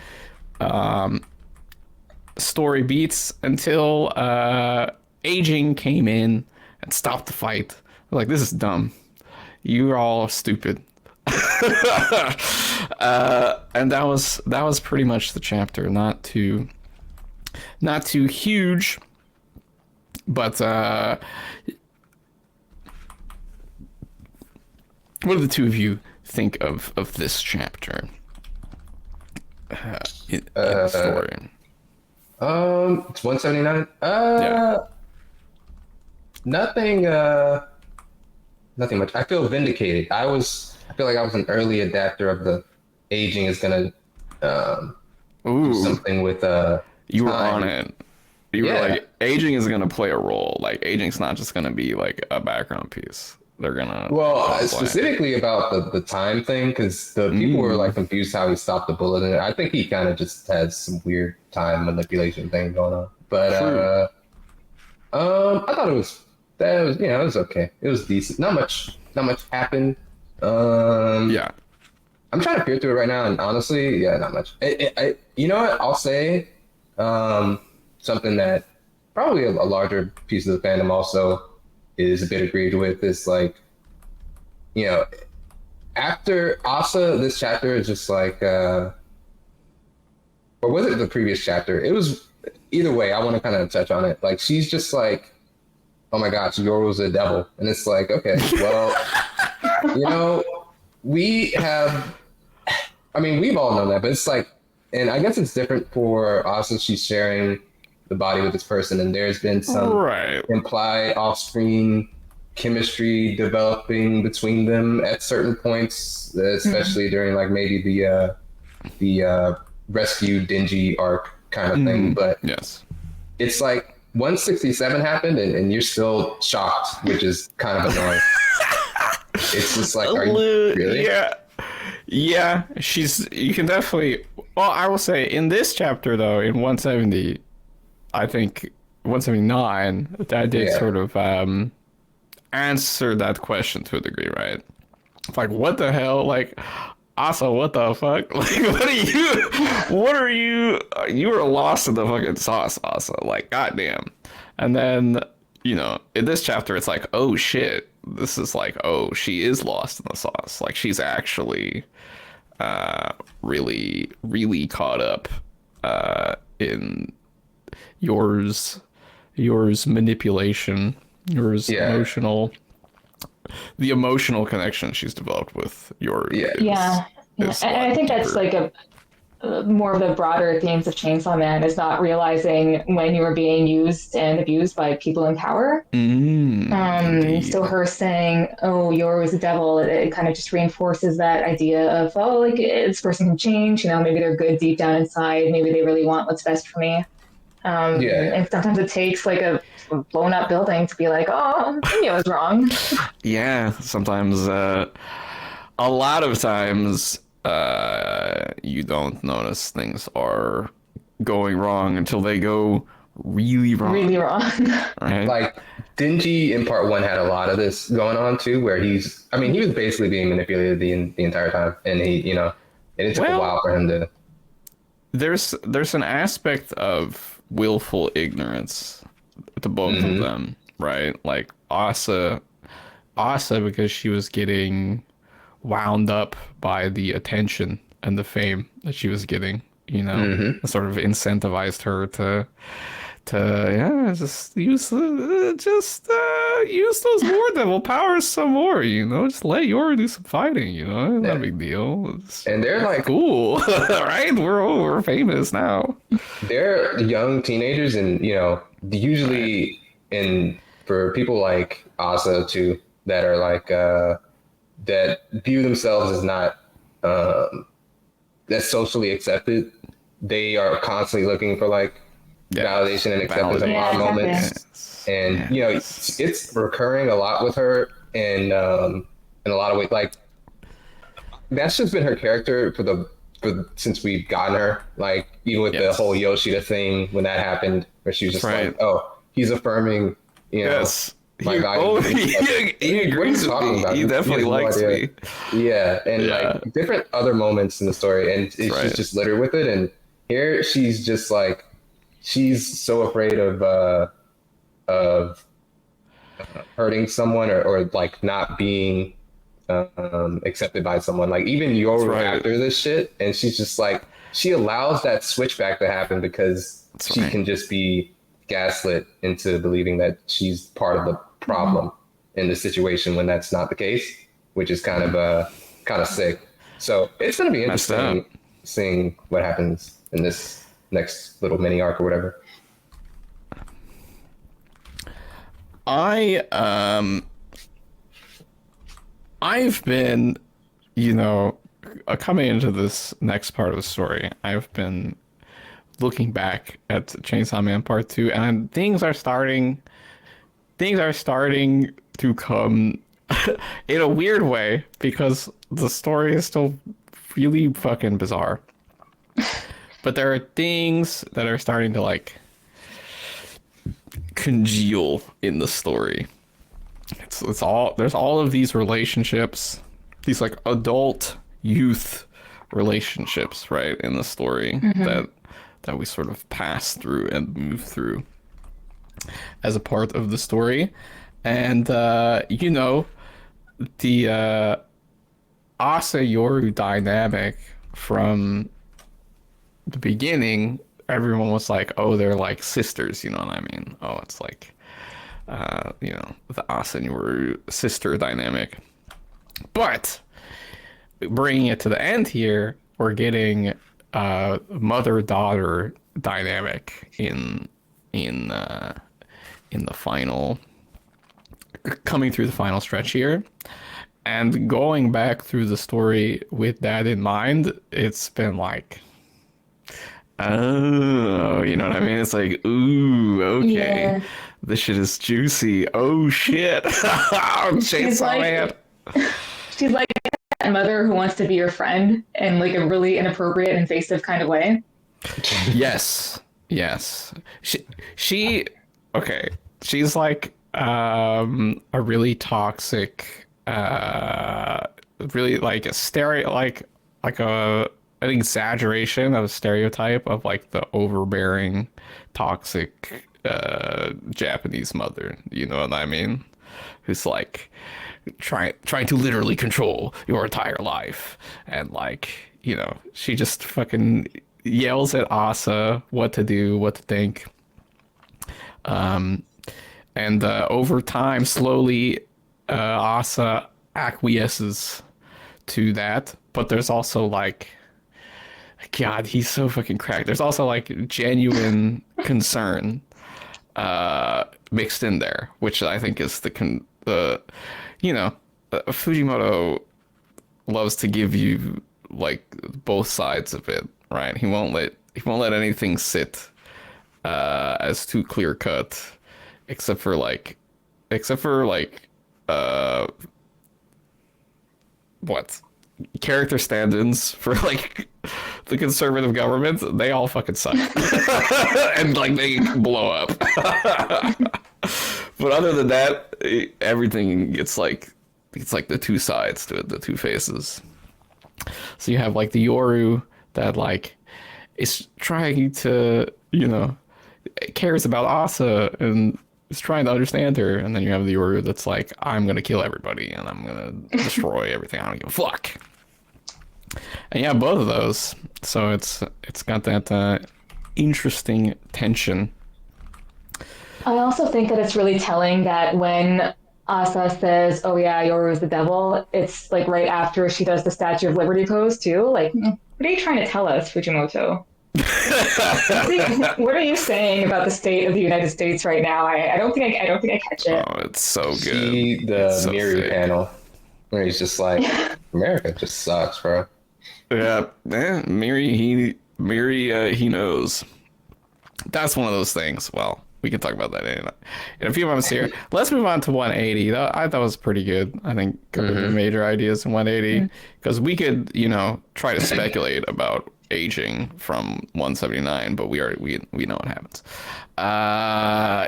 story beats until Aging came in and stopped the fight. Like, this is dumb. You're all stupid. And that was pretty much the chapter. Not too huge, but what do the two of you think of this chapter? In the story. It's 179. Yeah. Nothing much. I feel vindicated. I feel like I was an early adapter of the Aging is gonna do something with you were time. on it. You were like, Aging is gonna play a role. Like, Aging's not just gonna be like a background piece. They're gonna specifically about the time thing, because the people were like confused how he stopped the bullet, and I think he kind of just has some weird time manipulation thing going on. But I thought it was okay. It was decent. Not much happened. Yeah. I'm trying to peer through it right now, and honestly, yeah, not much. You know what? I'll say something that probably a larger piece of the fandom also is a bit aggrieved with is like, after Asa, this chapter is just like, or was it the previous chapter? It was either way. I want to kind of touch on it. Like, she's just like, oh my gosh, Yoru's a devil, and it's like, okay, well, we've all known that, but it's like, and I guess it's different for Asa. She's sharing the body with this person, and there's been some implied off-screen chemistry developing between them at certain points, especially during like maybe the rescue dingy arc kind of thing. But yes, it's like 167 happened, and you're still shocked, which is kind of annoying. It's just like, are you really? Yeah. You can definitely. Well, I will say in this chapter though, in 170, I think 179, that did sort of answer that question to a degree, right? Like, what the hell? Like, Asa, what the fuck? Like, what are you? You were lost in the fucking sauce, Asa. Like, goddamn. And then, in this chapter, it's like, oh shit. This is like, oh, she is lost in the sauce. Like, she's actually really, really caught up in Yoru's yours manipulation, yours Yeah. the emotional connection she's developed with your Yeah. Yeah. Yeah. is a And lot I think that's deeper. like a more of the broader themes of Chainsaw Man is not realizing when you are being used and abused by people in power. So Indeed. her saying, "Oh, you're always the devil," it kind of just reinforces that idea of, "Oh, like this person can change. You know, maybe they're good deep down inside. Maybe they really want what's best for me." Yeah. And sometimes it takes like a blown up building to be like, "Oh, maybe I was wrong." Yeah, sometimes, a lot of times, you don't notice things are going wrong until they go really wrong, Really wrong. right? Like Dingy in part one had a lot of this going on too, where I mean, he was basically being manipulated the entire time, and and it took a Well, while for him to. there's an aspect of willful ignorance to both of Mhm. them, right? Like Asa because she was getting wound up by the attention and the fame that she was getting, Mhm. sort of incentivized her to yeah, use those war devil powers some more, just let Yoru do some fighting, it's not a Yeah, big deal. It's and they're like cool. Right, we're famous now. they're young teenagers, and Right. usually in for people like Asa too that are like that view themselves as not um, that's socially accepted. They are constantly looking for like Yes, validation and acceptance in a lot Yeah, of validation. exactly. moments, Yes, and yes. it's recurring a lot with her, and in a lot of ways, like that's just been her character for since we've gotten her. Like even with the whole Yes, Yoshida thing when that happened, where she was that's just like, right. "Oh, he's affirming, you know, Yes, my he values." And it's like, he what are you agrees with talking me. about? He He definitely has no likes idea. me. Yeah, and Yeah, like different other moments in the story, and that's she's right. just littered with it. And here she's just like she's so afraid of hurting someone or like not being accepted by someone. Like even That's Yoru right. after this shit, and she's just like she allows that switchback to happen because That's she right. can just be gaslit into believing that she's part of the Mhm. problem in the situation when that's not the case, which is kind of sick. So it's gonna be Messed up. interesting seeing what happens in this next little mini arc or whatever. I I've been, you know, coming into this next part of the story. I've been looking back at Chainsaw Man Part 2 and things are starting to come in a weird way because the story is still really fucking bizarre. But there are things that are starting to like congeal in the story. It's all there's all of these relationships, these like adult youth relationships, right, in the story Mhm. that we sort of pass through and move through as a part of the story. And the Asa Yoru dynamic from the beginning, everyone was like, oh, they're like sisters, you know what I mean? Oh, it's like the Asa and Yoru sister dynamic. But bringing it to the end here, we're getting mother-daughter dynamic in the final, coming through the final stretch here. And going back through the story with that in mind, it's been like, oh, you know what I mean? It's like, ooh, okay. Yeah. This shit is juicy. Oh shit. She's Chainsaw Man. like she's like that mother who wants to be your friend in like a really inappropriate, invasive kind of way. Yes. Yes. She okay. She's like a really toxic really like a stereo like a an exaggeration of a stereotype of like the overbearing toxic Japanese mother, you know what I mean? Who's like trying to literally control your entire life and like she just fucking yells at Asa what to do, what to think, And over time, slowly, Asa acquiesces to that. But there's also like, God, he's so fucking cracked. There's also like genuine concern mixed in there, which I think is Fujimoto loves to give you like both sides of it, right? He won't let anything sit as too clear cut, except for what character stand-ins for like the conservative government. They all fucking suck, and like they blow up. But other than that, everything it's like the two sides to it, the two faces. So you have like the Yoru that like is trying to, cares about Asa and is trying to understand her, and then you have the Yoru that's like, I'm gonna kill everybody and I'm gonna destroy everything. I don't give a fuck. And you have both of those, so it's got that interesting tension. I also think that it's really telling that when Asa says, "Oh yeah, Yoru is the devil," it's like right after she does the Statue of Liberty pose too. Like, what are you trying to tell us, Fujimoto? What are you saying about the state of the United States right now? I don't think I catch it. Oh, it's so good. See the so Miri sick. panel where he's just like, America just sucks, bro. Yeah, Miri, he knows. That's one of those things. Well, we can talk about that in a few moments here. Let's move on to 180. I thought was pretty good. I think the major ideas in 180, because we could, try to speculate about aging from 179, but we know what happens.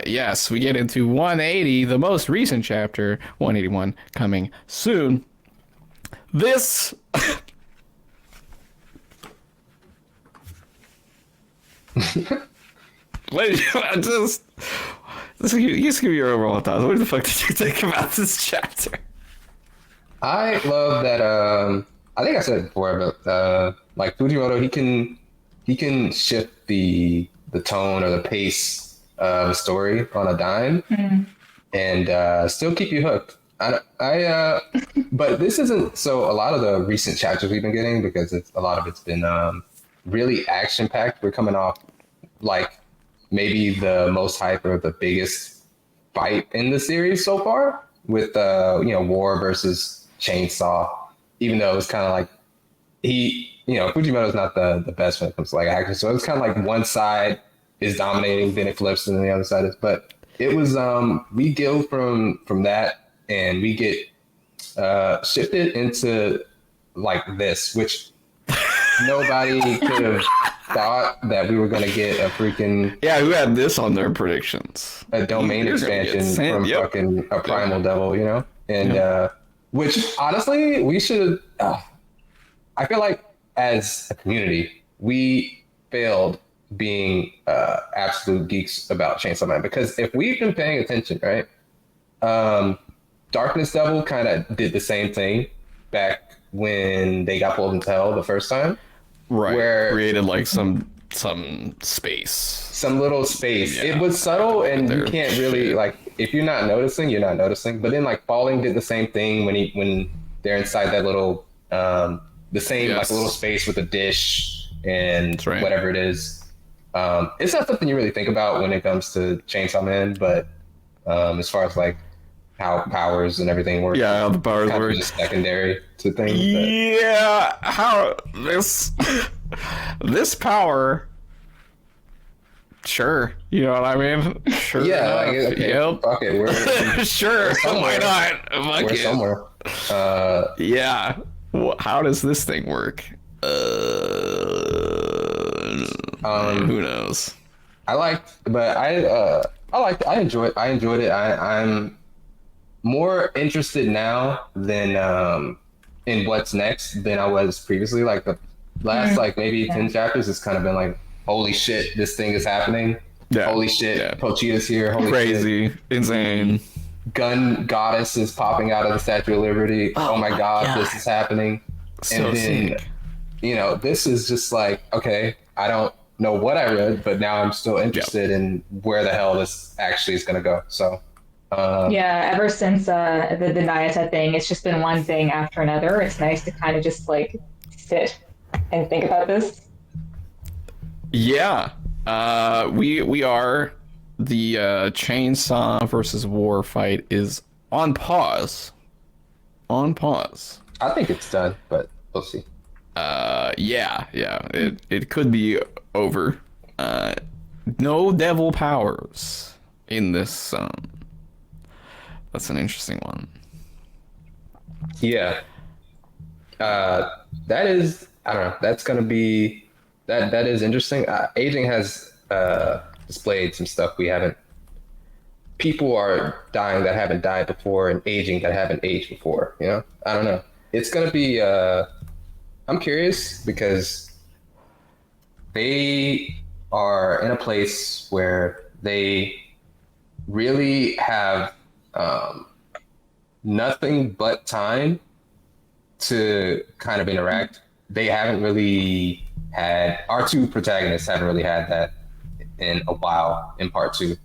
Yes, we get into 180, the most recent chapter, 181, coming soon. This Wait, just give me your overall thoughts. What the fuck did you think about this chapter? I love that. I think I said it before, but like Fujimoto, he can shift the tone or the pace of a story on a dime and still keep you hooked. But this isn't so. A lot of the recent chapters we've been getting, because a lot of it's been really action packed. We're coming off like maybe the most hype or the biggest fight in the series so far with War versus Chainsaw, even though it was kind of like Fujimoto's not the best when it comes to like action, so it's kind of like one side is dominating, then it flips, and then the other side is. But it was we go from that, and we get shifted into like this, which nobody could have thought that we were going to get a freaking who had this on their predictions? A domain expansion from fucking a primal devil, and which honestly we should. I feel like as a community we failed being absolute geeks about Chainsaw Man, because if we've been paying attention, right? Darkness Devil kind of did the same thing back when they got pulled into hell the first time. Right. Where created like some space. Some little space. Yeah. It was subtle, and you can't really like, if you're not noticing, you're not noticing. But then like Falling did the same thing when they're inside that little the same like little space with a dish and whatever it is. It's not something you really think about when it comes to Chainsaw Man, but as far as like how powers and everything work. Yeah, how the powers kind work. of secondary to things. Yeah, how this power. Sure, you know what I mean. Sure. Yeah. Like, okay, yep. Fuck it. We're sure. Why not? Fuck we're it. somewhere. Yeah. How does this thing work? Who knows? I enjoyed it. I'm more interested now than in what's next than I was previously. Like the last like maybe 10 chapters, it's kind of been like, holy shit, this thing is happening. Yeah. Holy shit, Pochita's here. Holy crazy, shit. Insane. Gun goddess is popping out of the Statue of Liberty. Oh my god, this is happening. So and then sick. This is just like, okay, I don't know what I read, but now I'm still interested in where the hell this actually is going to go. So, Yeah, ever since the Nayata thing, it's just been one thing after another. It's nice to kind of just like sit and think about this. Yeah. We are the chainsaw versus war fight is on pause. On pause. I think it's done, but we'll see. Yeah. It could be over. No devil powers in this. That's an interesting one. Yeah. That is, I don't know. That's gonna be that is interesting. Aging has displayed some stuff we haven't. People are dying that haven't died before, and aging that haven't aged before. You know, I don't know. It's gonna be. I'm curious because they are in a place where they really have nothing but time to kind of interact. They haven't really had, our two protagonists haven't really had that in a while in part two.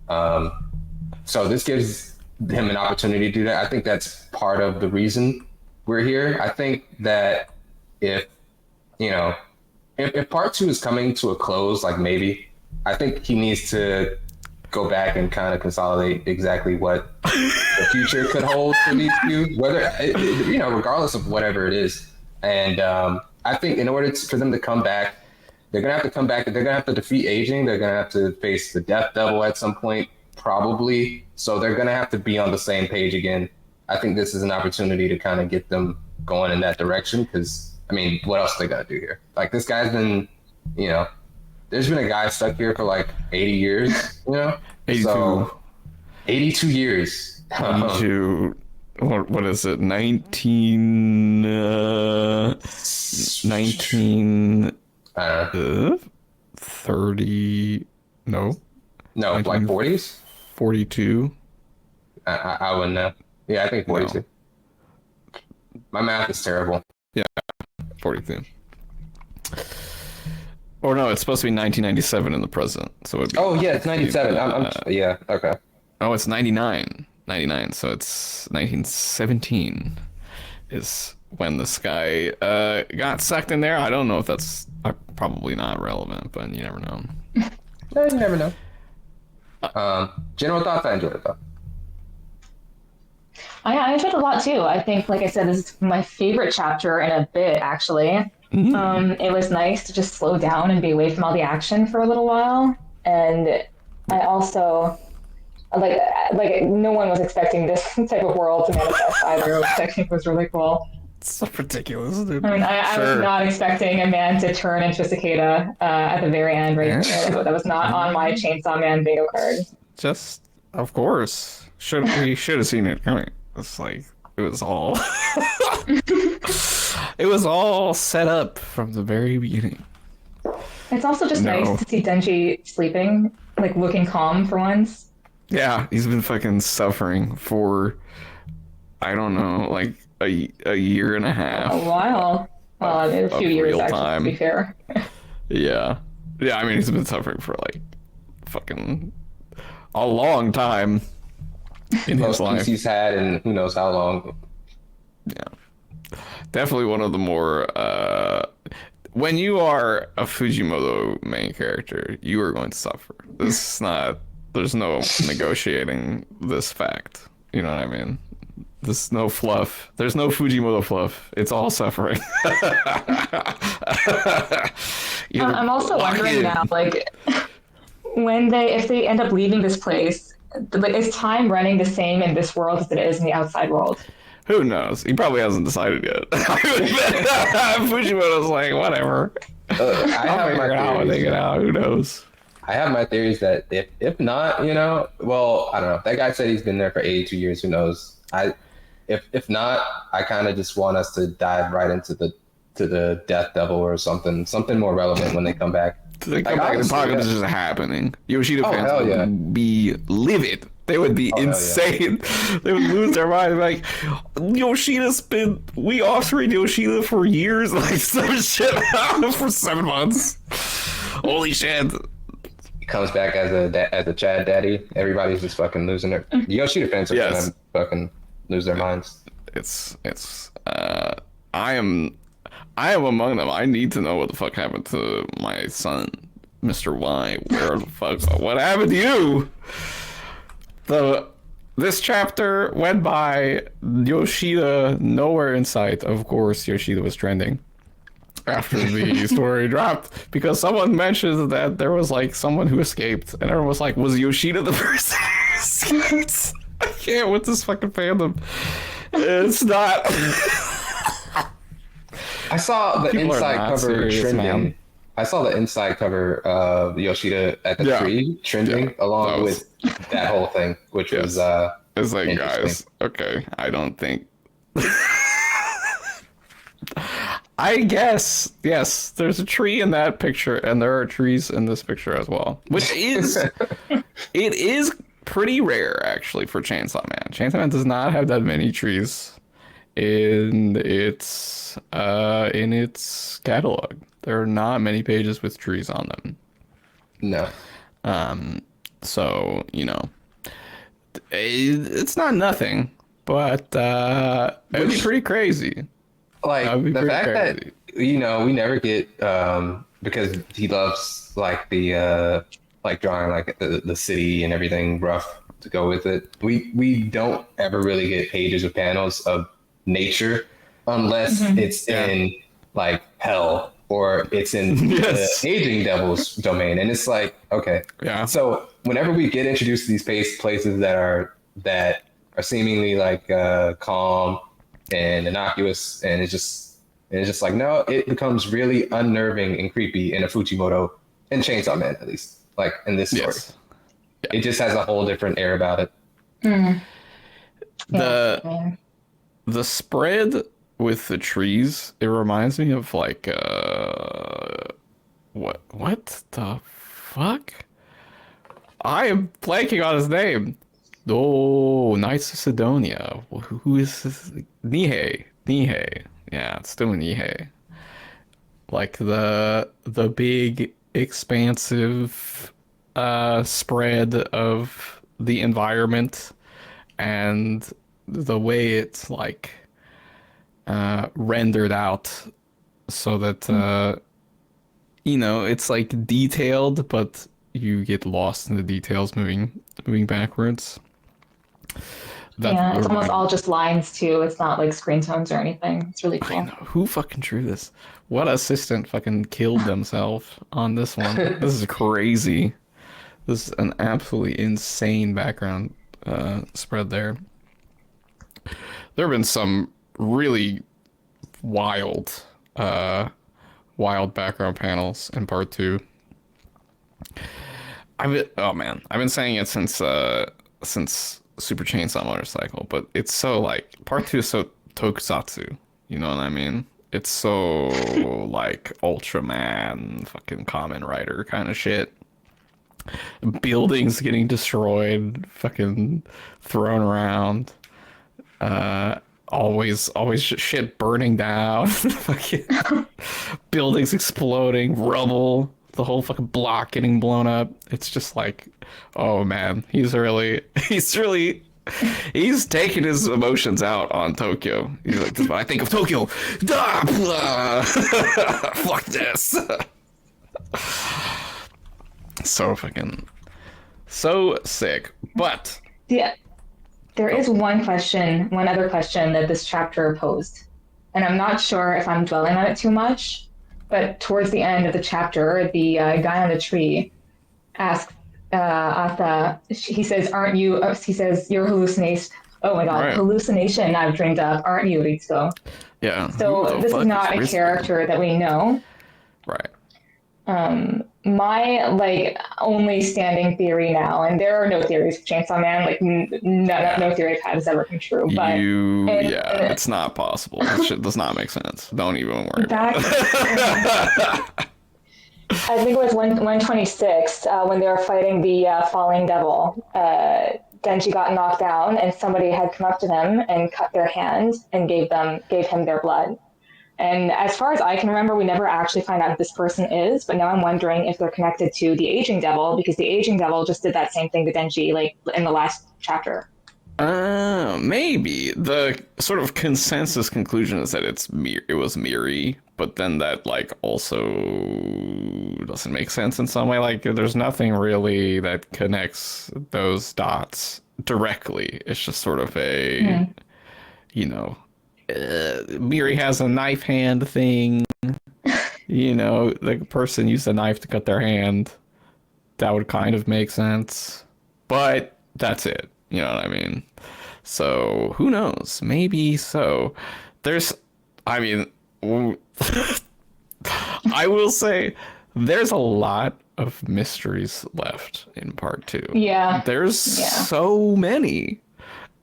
So this gives him an opportunity to do that. I think that's part of the reason we're here. I think that if part two is coming to a close, like maybe, I think he needs to go back and kind of consolidate exactly what the future could hold for these two, whether, regardless of whatever it is. And I think in order for them to come back, they're going to have to come back. They're going to have to defeat aging. They're going to have to face the Death Devil at some point, probably. So they're going to have to be on the same page again. I think this is an opportunity to kind of get them going in that direction because, I mean, what else are they going to do here? Like, this guy's been, there's been a guy stuck here for like 80 years, 82. So 82 years. 82. What is it? 19. 30. No, like 40s? 42. I wouldn't know. Yeah, I think 42. No. My math is terrible. Yeah, 42. Or no, it's supposed to be 1997 in the present. So it'd be it's 97. Yeah, okay. Oh, it's 99. 99, so it's 1917 is when this guy got sucked in there. I don't know if that's probably not relevant, but you never know. No, you never know. General thoughts? I enjoyed it, though. I enjoyed it a lot, too. I think, like I said, this is my favorite chapter in a bit, actually. Mm-hmm. It was nice to just slow down and be away from all the action for a little while. And I also... Like no one was expecting this type of world to manifest either, which I think was really cool. It's so ridiculous, dude. I mean, I was not expecting a man to turn into a cicada at the very end, right? That was not on my Chainsaw Man bingo card. Just, of course. We should have seen it coming. It's like, it was all... it was all set up from the very beginning. It's also just nice to see Denji sleeping, like looking calm for once. Yeah, he's been fucking suffering for, I don't know, like a year and a half. A while. Well, a few years, actually, to be fair. Yeah. I mean, he's been suffering for like fucking a long time in his life. He's had in who knows how long. Yeah. Definitely one of the more, when you are a Fujimoto main character, you are going to suffer. This is not... There's no negotiating this fact. You know what I mean? There's no fluff. There's no Fujimoto fluff. It's all suffering. I'm also wondering now, like, if they end up leaving this place, like, is time running the same in this world as it is in the outside world? Who knows? He probably hasn't decided yet. Fujimoto's like, whatever. I'll figure it out when they get out. Who knows? I have my theories that if not, well, I don't know. That guy said he's been there for 82 years. Who knows? If not, I kind of just want us to dive right into the Death Devil or something more relevant when they come back. They come back, the apocalypse is just happening. Yoshida fans would be livid. They would be insane. Yeah. They would lose their mind. Like, we authored Yoshida for years, like some shit for 7 months. Holy shit. He comes back as a Chad daddy. Everybody's just fucking losing their Yoshida fans are gonna fucking lose their minds. I am among them. I need to know what the fuck happened to my son, Mr. Y. Where the fuck? What happened to you? This chapter went by. Yoshida nowhere in sight. Of course, Yoshida was trending after the story dropped because someone mentioned that there was like someone who escaped, and everyone was like, "Was Yoshida the person who escaped?" I can't with this fucking fandom. It's not. I saw the People inside cover serious, trending. man. I saw the inside cover of Yoshida at the tree trending along with that whole thing, which was it's like, guys, okay, I don't think. I guess, yes, there's a tree in that picture, and there are trees in this picture as well, which is, it is pretty rare, actually, for Chainsaw Man. Chainsaw Man does not have that many trees in its catalog. There are not many pages with trees on them. No. So, you know, it's not nothing, but it'd be pretty crazy. Like the fact that we never get because he loves like the like drawing like the city and everything rough to go with it. We don't ever really get pages or panels of nature unless it's in like hell or it's in the aging devil's domain, and it's like, okay, so whenever we get introduced to these places that are seemingly like calm and innocuous, and it's just like, no, it becomes really unnerving and creepy in a Fujimoto, in Chainsaw Man at least, like in this story. It just has a whole different air about it. The spread with the trees, it reminds me of like what the fuck? I am blanking on his name. Oh, Knights of Sidonia. Who is this? Nihei. Yeah, it's still Nihei. Like the big expansive spread of the environment and the way it's like rendered out so that it's like detailed, but you get lost in the details moving backwards. It's almost all just lines too. It's not like screen tones or anything. It's really cool. I know. Who fucking drew this? What assistant fucking killed themselves on this one? This is crazy. This is an absolutely insane background spread there. There have been some really wild background panels in part 2. I've been saying it since Super Chainsaw Motorcycle, but it's so like part 2 is so tokusatsu, you know what I mean? It's so like Ultraman, fucking Kamen Rider kind of shit. Buildings getting destroyed, fucking thrown around. Always shit burning down. Fucking buildings exploding, rubble, the whole fucking block getting blown up. It's just like, oh man, he's taking his emotions out on Tokyo. He's like, this is what I think of Tokyo. Fuck this. So sick. But yeah, there is one other question that this chapter posed, and I'm not sure if I'm dwelling on it too much, but towards the end of the chapter, the guy on the tree asks Asa, he says, he says, you're hallucination. Oh my god, hallucination I've dreamed up, aren't you, Ritsuko? Yeah. So this is not a character that we know. Right. My like only standing theory now, and there are no theories for Chainsaw Man, like no theory I've had has ever come true. But it's not possible. This shit does not make sense. Don't even worry about it. I think it was 126 when they were fighting the falling devil. Denji got knocked down, and somebody had come up to them and cut their hand and gave him their blood. And as far as I can remember, we never actually find out who this person is. But now I'm wondering if they're connected to the aging devil, because the aging devil just did that same thing to Denji, like in the last chapter. Maybe the sort of consensus conclusion is that it was Miri, but then that like also doesn't make sense in some way. Like there's nothing really that connects those dots directly. It's just sort of a, you know, Miri has a knife hand thing. You know, the person used a knife to cut their hand. That would kind of make sense, but that's it. You know what I mean? So who knows? Maybe so. I mean, I will say there's a lot of mysteries left in part 2. Yeah. There's so many.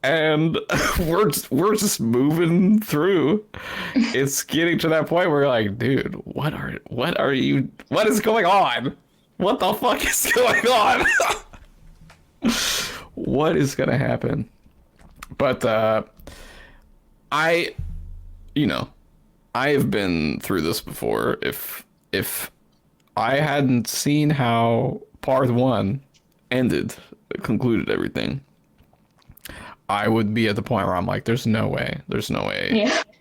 And we're just moving through. It's getting to that point where you're like, dude, what is going on? What the fuck is going on? What is gonna happen? But I have been through this before. If I hadn't seen how part 1 concluded everything, I would be at the point where I'm like, there's no way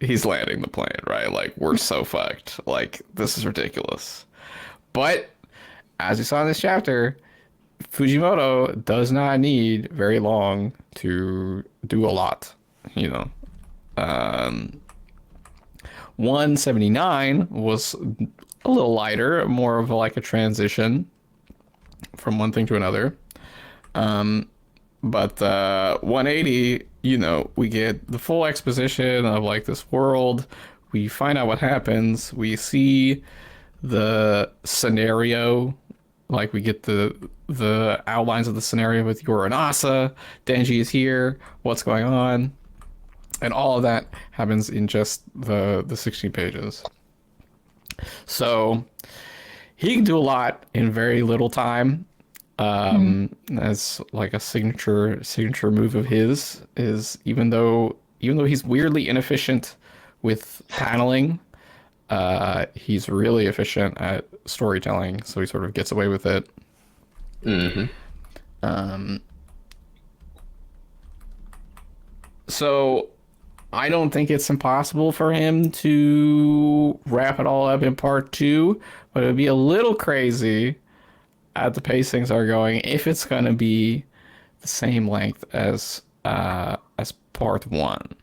he's landing the plane, right? Like, we're so fucked. Like, this is ridiculous. But as you saw in this chapter, Fujimoto does not need very long to do a lot, you know. 179 was a little lighter, more of like a transition from one thing to another. But 180, you know, we get the full exposition of like this world. We find out what happens. We see the scenario. Like we get the outlines of the scenario with Yor and Asa. Denji is here. What's going on? And all of that happens in just the 16 pages. So he can do a lot in very little time. As like a signature move of his is even though he's weirdly inefficient with paneling, he's really efficient at storytelling, so he sort of gets away with it. So I don't think it's impossible for him to wrap it all up in part 2, but it would be a little crazy at the pace things are going if it's going to be the same length as part 1.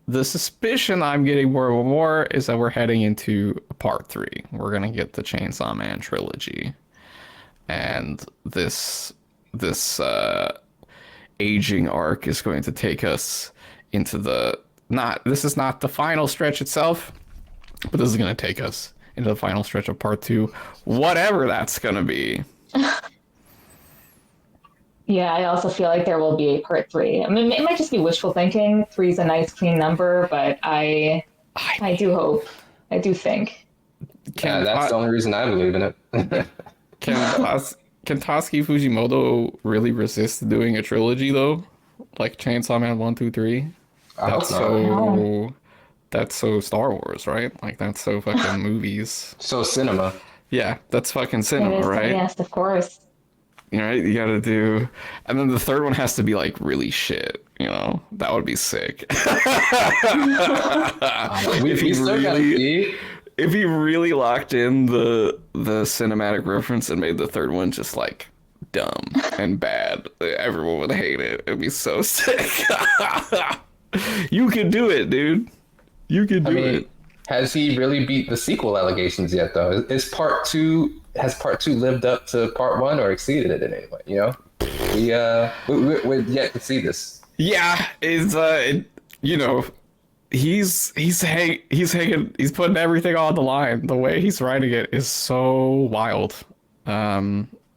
The suspicion I'm getting more and more is that we're heading into part 3. We're going to get the Chainsaw Man trilogy, and this aging arc is going to take us into this is not the final stretch itself, but this is going to take us into the final stretch of part 2, whatever that's going to be. Yeah, I also feel like there will be a part 3. I mean, it might just be wishful thinking. 3 is a nice, clean number, but I do think. That's the only reason I believe in it. Can Tatsuki Fujimoto really resist doing a trilogy though? Like Chainsaw Man 1, 2, 3? That's so Star Wars, right? Like that's so fucking movies. So cinema. Yeah, that's fucking cinema, right? Yes, of course. You know, right? You gotta do, and then the third one has to be like really shit. You know, that would be sick. If he really locked in the cinematic reference and made the third one just like dumb and bad, everyone would hate it. It'd be so sick. You can do it, dude. You can do it. Has he really beat the sequel allegations yet, though? Has part 2 lived up to part 1 or exceeded it in any way? You know, we're yet to see this. Yeah, it's you know, he's putting everything on the line. The way he's writing it is so wild.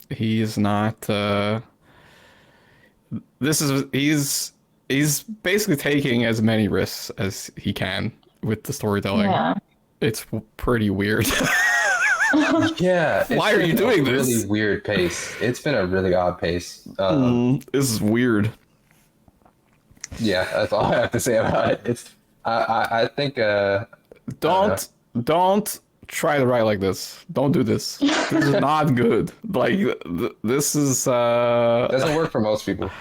He's not. He's basically taking as many risks as he can with the storytelling. Yeah. It's pretty weird. Yeah. Why are you doing this? Really weird pace. It's been a really odd pace. This is weird. Yeah, that's all I have to say about it. I think Don't try to write like this. Don't do this. This is not good. Like this is doesn't work for most people.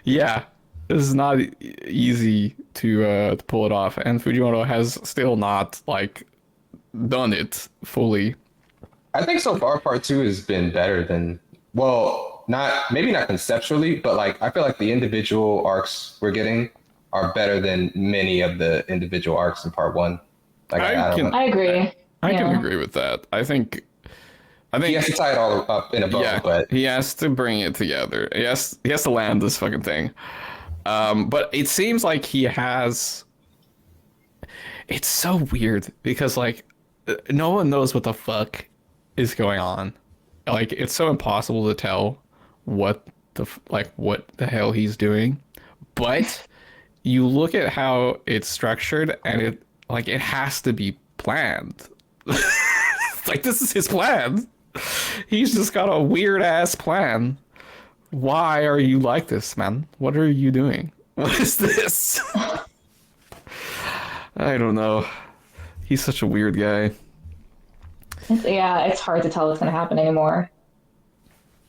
yeah. This is not easy to pull it off, and Fujimoto has still not like done it fully. I think so far part two has been better than well, not maybe not conceptually, but like I feel like the individual arcs we're getting are better than many of the individual arcs in part one. Like I don't know. I agree. I can Yeah. agree with that. I He think has to tie it all up in a bow, yeah, but he has to bring it together. He has to land this fucking thing. But it seems like he has. It's so weird because like no one knows what the fuck is going on. Like it's so impossible to tell what what the hell he's doing. But you look at how it's structured and it has to be planned. Like this is his plan. He's just got a weird ass plan. Why are you like this, man? What are you doing? What is this? I don't know. He's such a weird guy. Yeah, it's hard to tell what's going to happen anymore.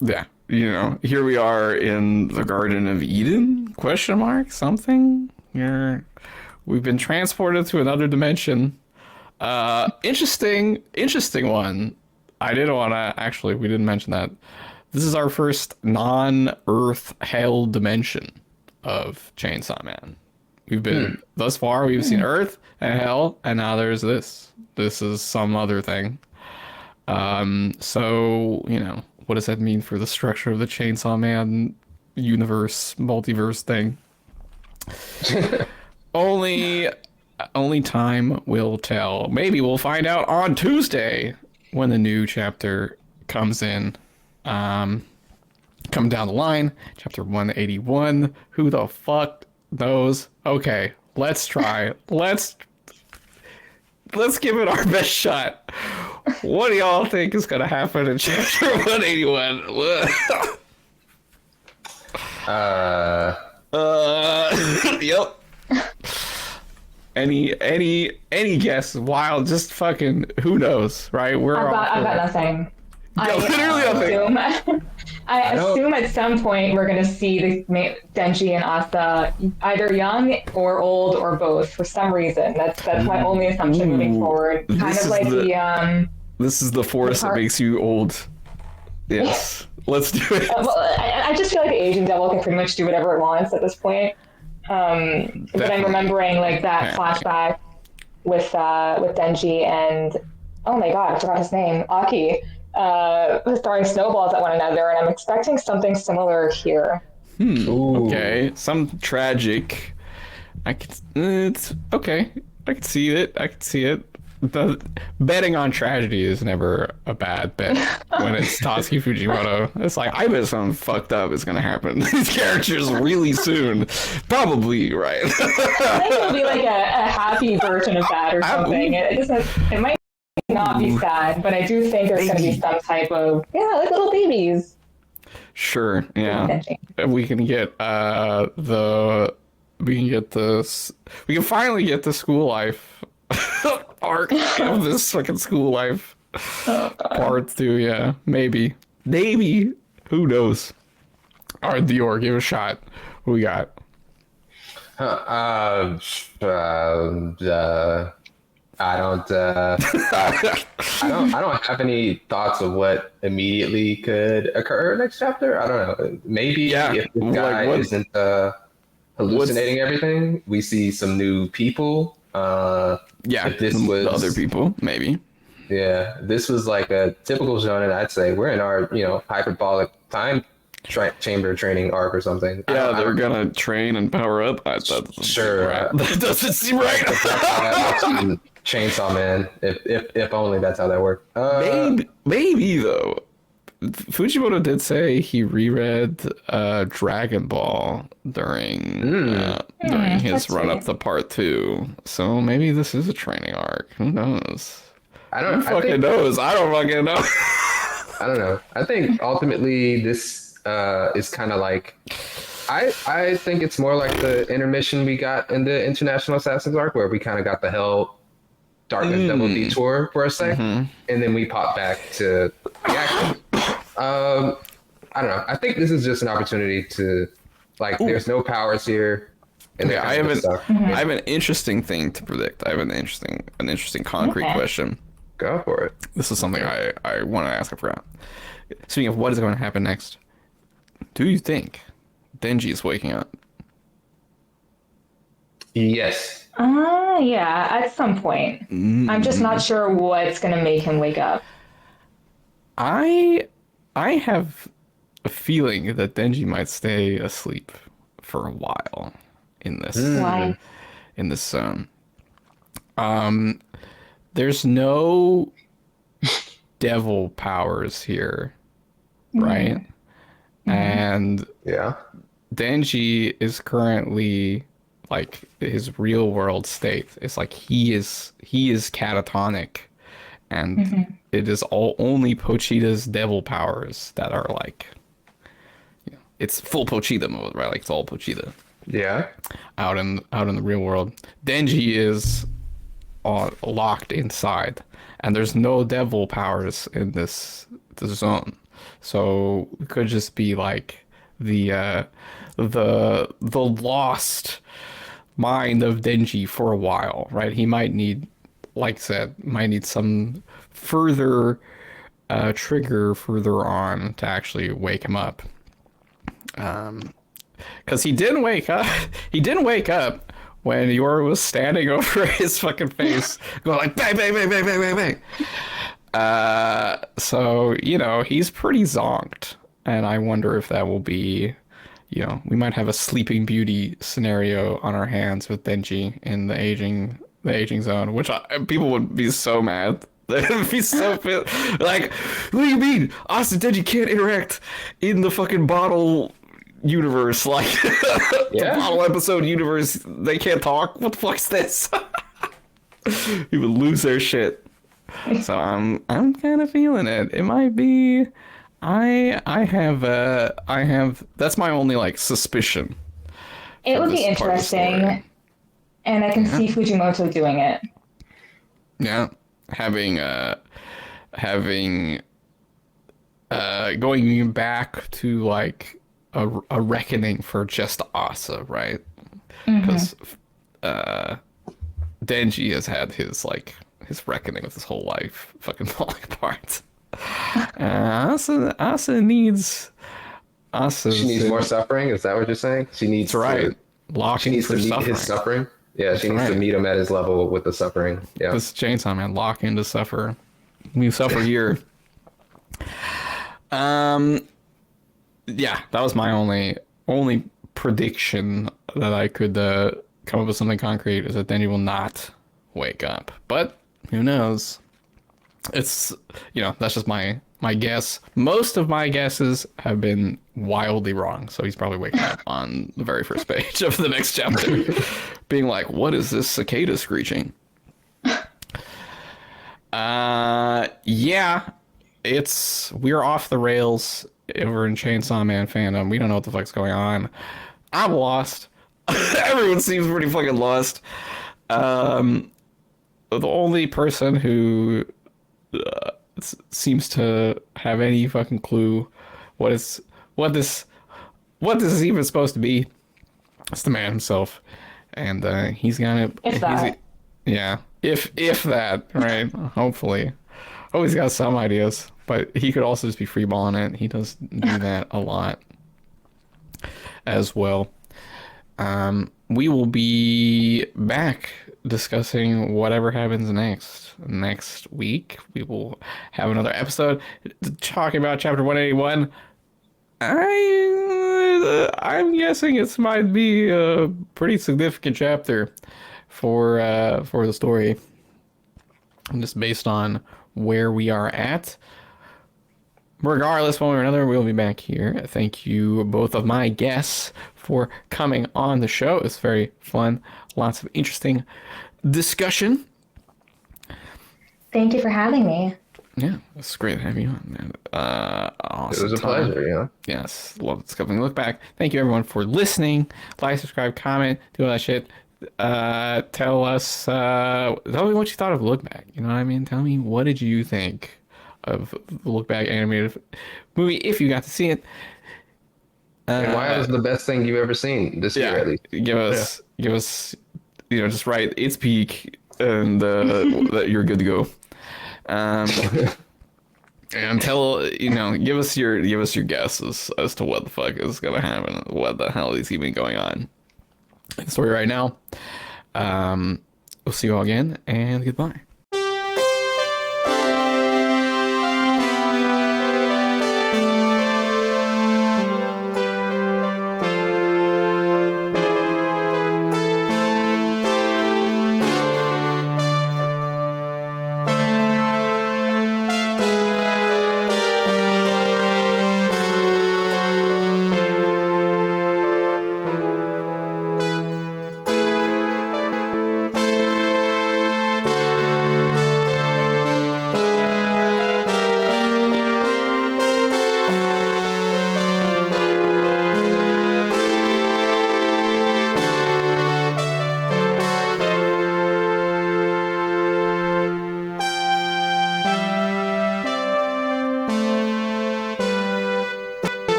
Yeah, here we are in the Garden of Eden? Question mark? Something? We've been transported to another dimension. Interesting one. I did want to actually. We didn't mention that. This is our first non-Earth hell dimension of Chainsaw Man. We've been thus far. We've seen Earth and hell, and now there's this. This is some other thing. So what does that mean for the structure of the Chainsaw Man universe, multiverse thing? Only time will tell. Maybe we'll find out on Tuesday when the new chapter comes in. Come down the line, chapter 181. Who the fuck knows? Okay, let's try. Let's give it our best shot. What do y'all think is gonna happen in chapter 181? Yep. Any guess? Wild, just fucking who knows, right? I've got nothing. Literally nothing. I assume at some point we're going to see Denji and Asa either young or old or both for some reason. That's my only assumption moving forward. Kind of like This is the force that makes you old. Yes. Let's do it. Well, I just feel like the Asian Devil can pretty much do whatever it wants at this point. But I'm remembering like that flashback with Denji and oh my god, I forgot his name, Aki, throwing snowballs at one another, and I'm expecting something similar here. Okay, some tragic. It's okay. I could see it. The betting on tragedy is never a bad bet when it's Tatsuki Fujimoto. It's like, I bet something fucked up is gonna happen. These characters really soon. Probably, right? I think it'll be like a happy version of that or something. It might not be sad, but I do think there's gonna be some type of like little babies. Sure, yeah. We can get we can finally get the school life arc of this fucking school life part 2, yeah. Maybe. Who knows? Alright, Dior, give it a shot. What we got? I don't have any thoughts of what immediately could occur next chapter. I don't know. Maybe if this guy isn't hallucinating everything, we see some new people. If this was other people, maybe. Yeah, this was like a typical shonen. I'd say we're in our hyperbolic time chamber training arc or something. Yeah, they're gonna train and power up. That doesn't seem right. Chainsaw Man. If only that's how that worked. Maybe though. Fujimoto did say he reread Dragon Ball during his run up to part 2. So maybe this is a training arc. Who knows? I don't fucking know. I don't know. I think ultimately this is kind of like I think it's more like the intermission we got in the International Assassins arc, where we kind of got the Hell Darkness Double Detour for a sec, and then we pop back to the action. I don't know. I think this is just an opportunity to, like, there's no powers here. And Yeah, I have an interesting thing to predict. I have an interesting concrete question. Go for it. This is something I want to ask. I forgot. Speaking of what is going to happen next, do you think Denji is waking up? Yes. Yeah, at some point. I'm just not sure what's going to make him wake up. I have a feeling that Denji might stay asleep for a while in this. Why? In this zone. There's no devil powers here, right? And Yeah. Denji is currently like his real world state. It's like he is catatonic, and it is only Pochita's devil powers that are like, you know, it's full Pochita mode, right? Like it's all Pochita. Yeah. Out in the real world, Denji is locked inside, and there's no devil powers in this zone. So it could just be like the lost mind of Denji for a while, right? He might need, like I said, might need some further trigger further on to actually wake him up. Because he didn't wake up. He didn't wake up when Yor was standing over his fucking face, going like bang, bang, bang, bang, bang, bang, bang. So, you know, he's pretty zonked. And I wonder if that will be, you know, we might have a Sleeping Beauty scenario on our hands with Denji in the aging zone, which people would be so mad. They'd be so pissed. Like, what do you mean? Us and Denji can't interact in the fucking bottle universe, like the bottle episode universe. They can't talk. What the fuck's this? You would lose their shit. So I'm kind of feeling it. It might be. I have that's my only like suspicion. It would be interesting, and I can see Fujimoto doing it. Yeah, going back to like a reckoning for just Asa, right? Because Denji has had his reckoning with his whole life fucking falling apart. Asa needs more suffering. Is that what you're saying? She needs to meet his suffering. Yeah, she needs to meet him at his level with the suffering. Yeah, this Chainsaw Man, lock into suffer. We suffer here. Yeah, that was my only prediction that I could come up with something concrete, is that Denji will not wake up. But who knows? It's, you know, that's just my guess. Most of my guesses have been wildly wrong, so he's probably waking up on the very first page of the next chapter being like, what is this cicada screeching? Yeah, we're off the rails over in Chainsaw Man fandom. We don't know what the fuck's going on. I'm lost. Everyone seems pretty fucking lost. The only person who seems to have any fucking clue what this is even supposed to be, it's the man himself, and he's gonna. Yeah, if that, right? Hopefully, he's got some ideas, but he could also just be freeballing it. He does do that a lot as well. We will be back discussing whatever happens next week. We will have another episode talking about chapter 181. I'm guessing it might be a pretty significant chapter for the story, just based on where we are at. Regardless, one way or another, we'll be back here. Thank you, both of my guests, for coming on the show. It's very fun. Lots of interesting discussion. Thank you for having me. Yeah, it's great to have you on, man. It Awesome was a time. pleasure, you know. Yes, love discovering look back. Thank you everyone for listening. Like, subscribe, comment, do all that shit. Tell me what you thought of look back. You know what I mean? Tell me, what did you think of the look back animated movie if you got to see it? And why it was the best thing you've ever seen this year, at least. Give us, just write its peak and that you're good to go. Um, and give us your guesses as to what the fuck is gonna happen, what the hell is even going on in the story right now. We'll see you all again, and goodbye.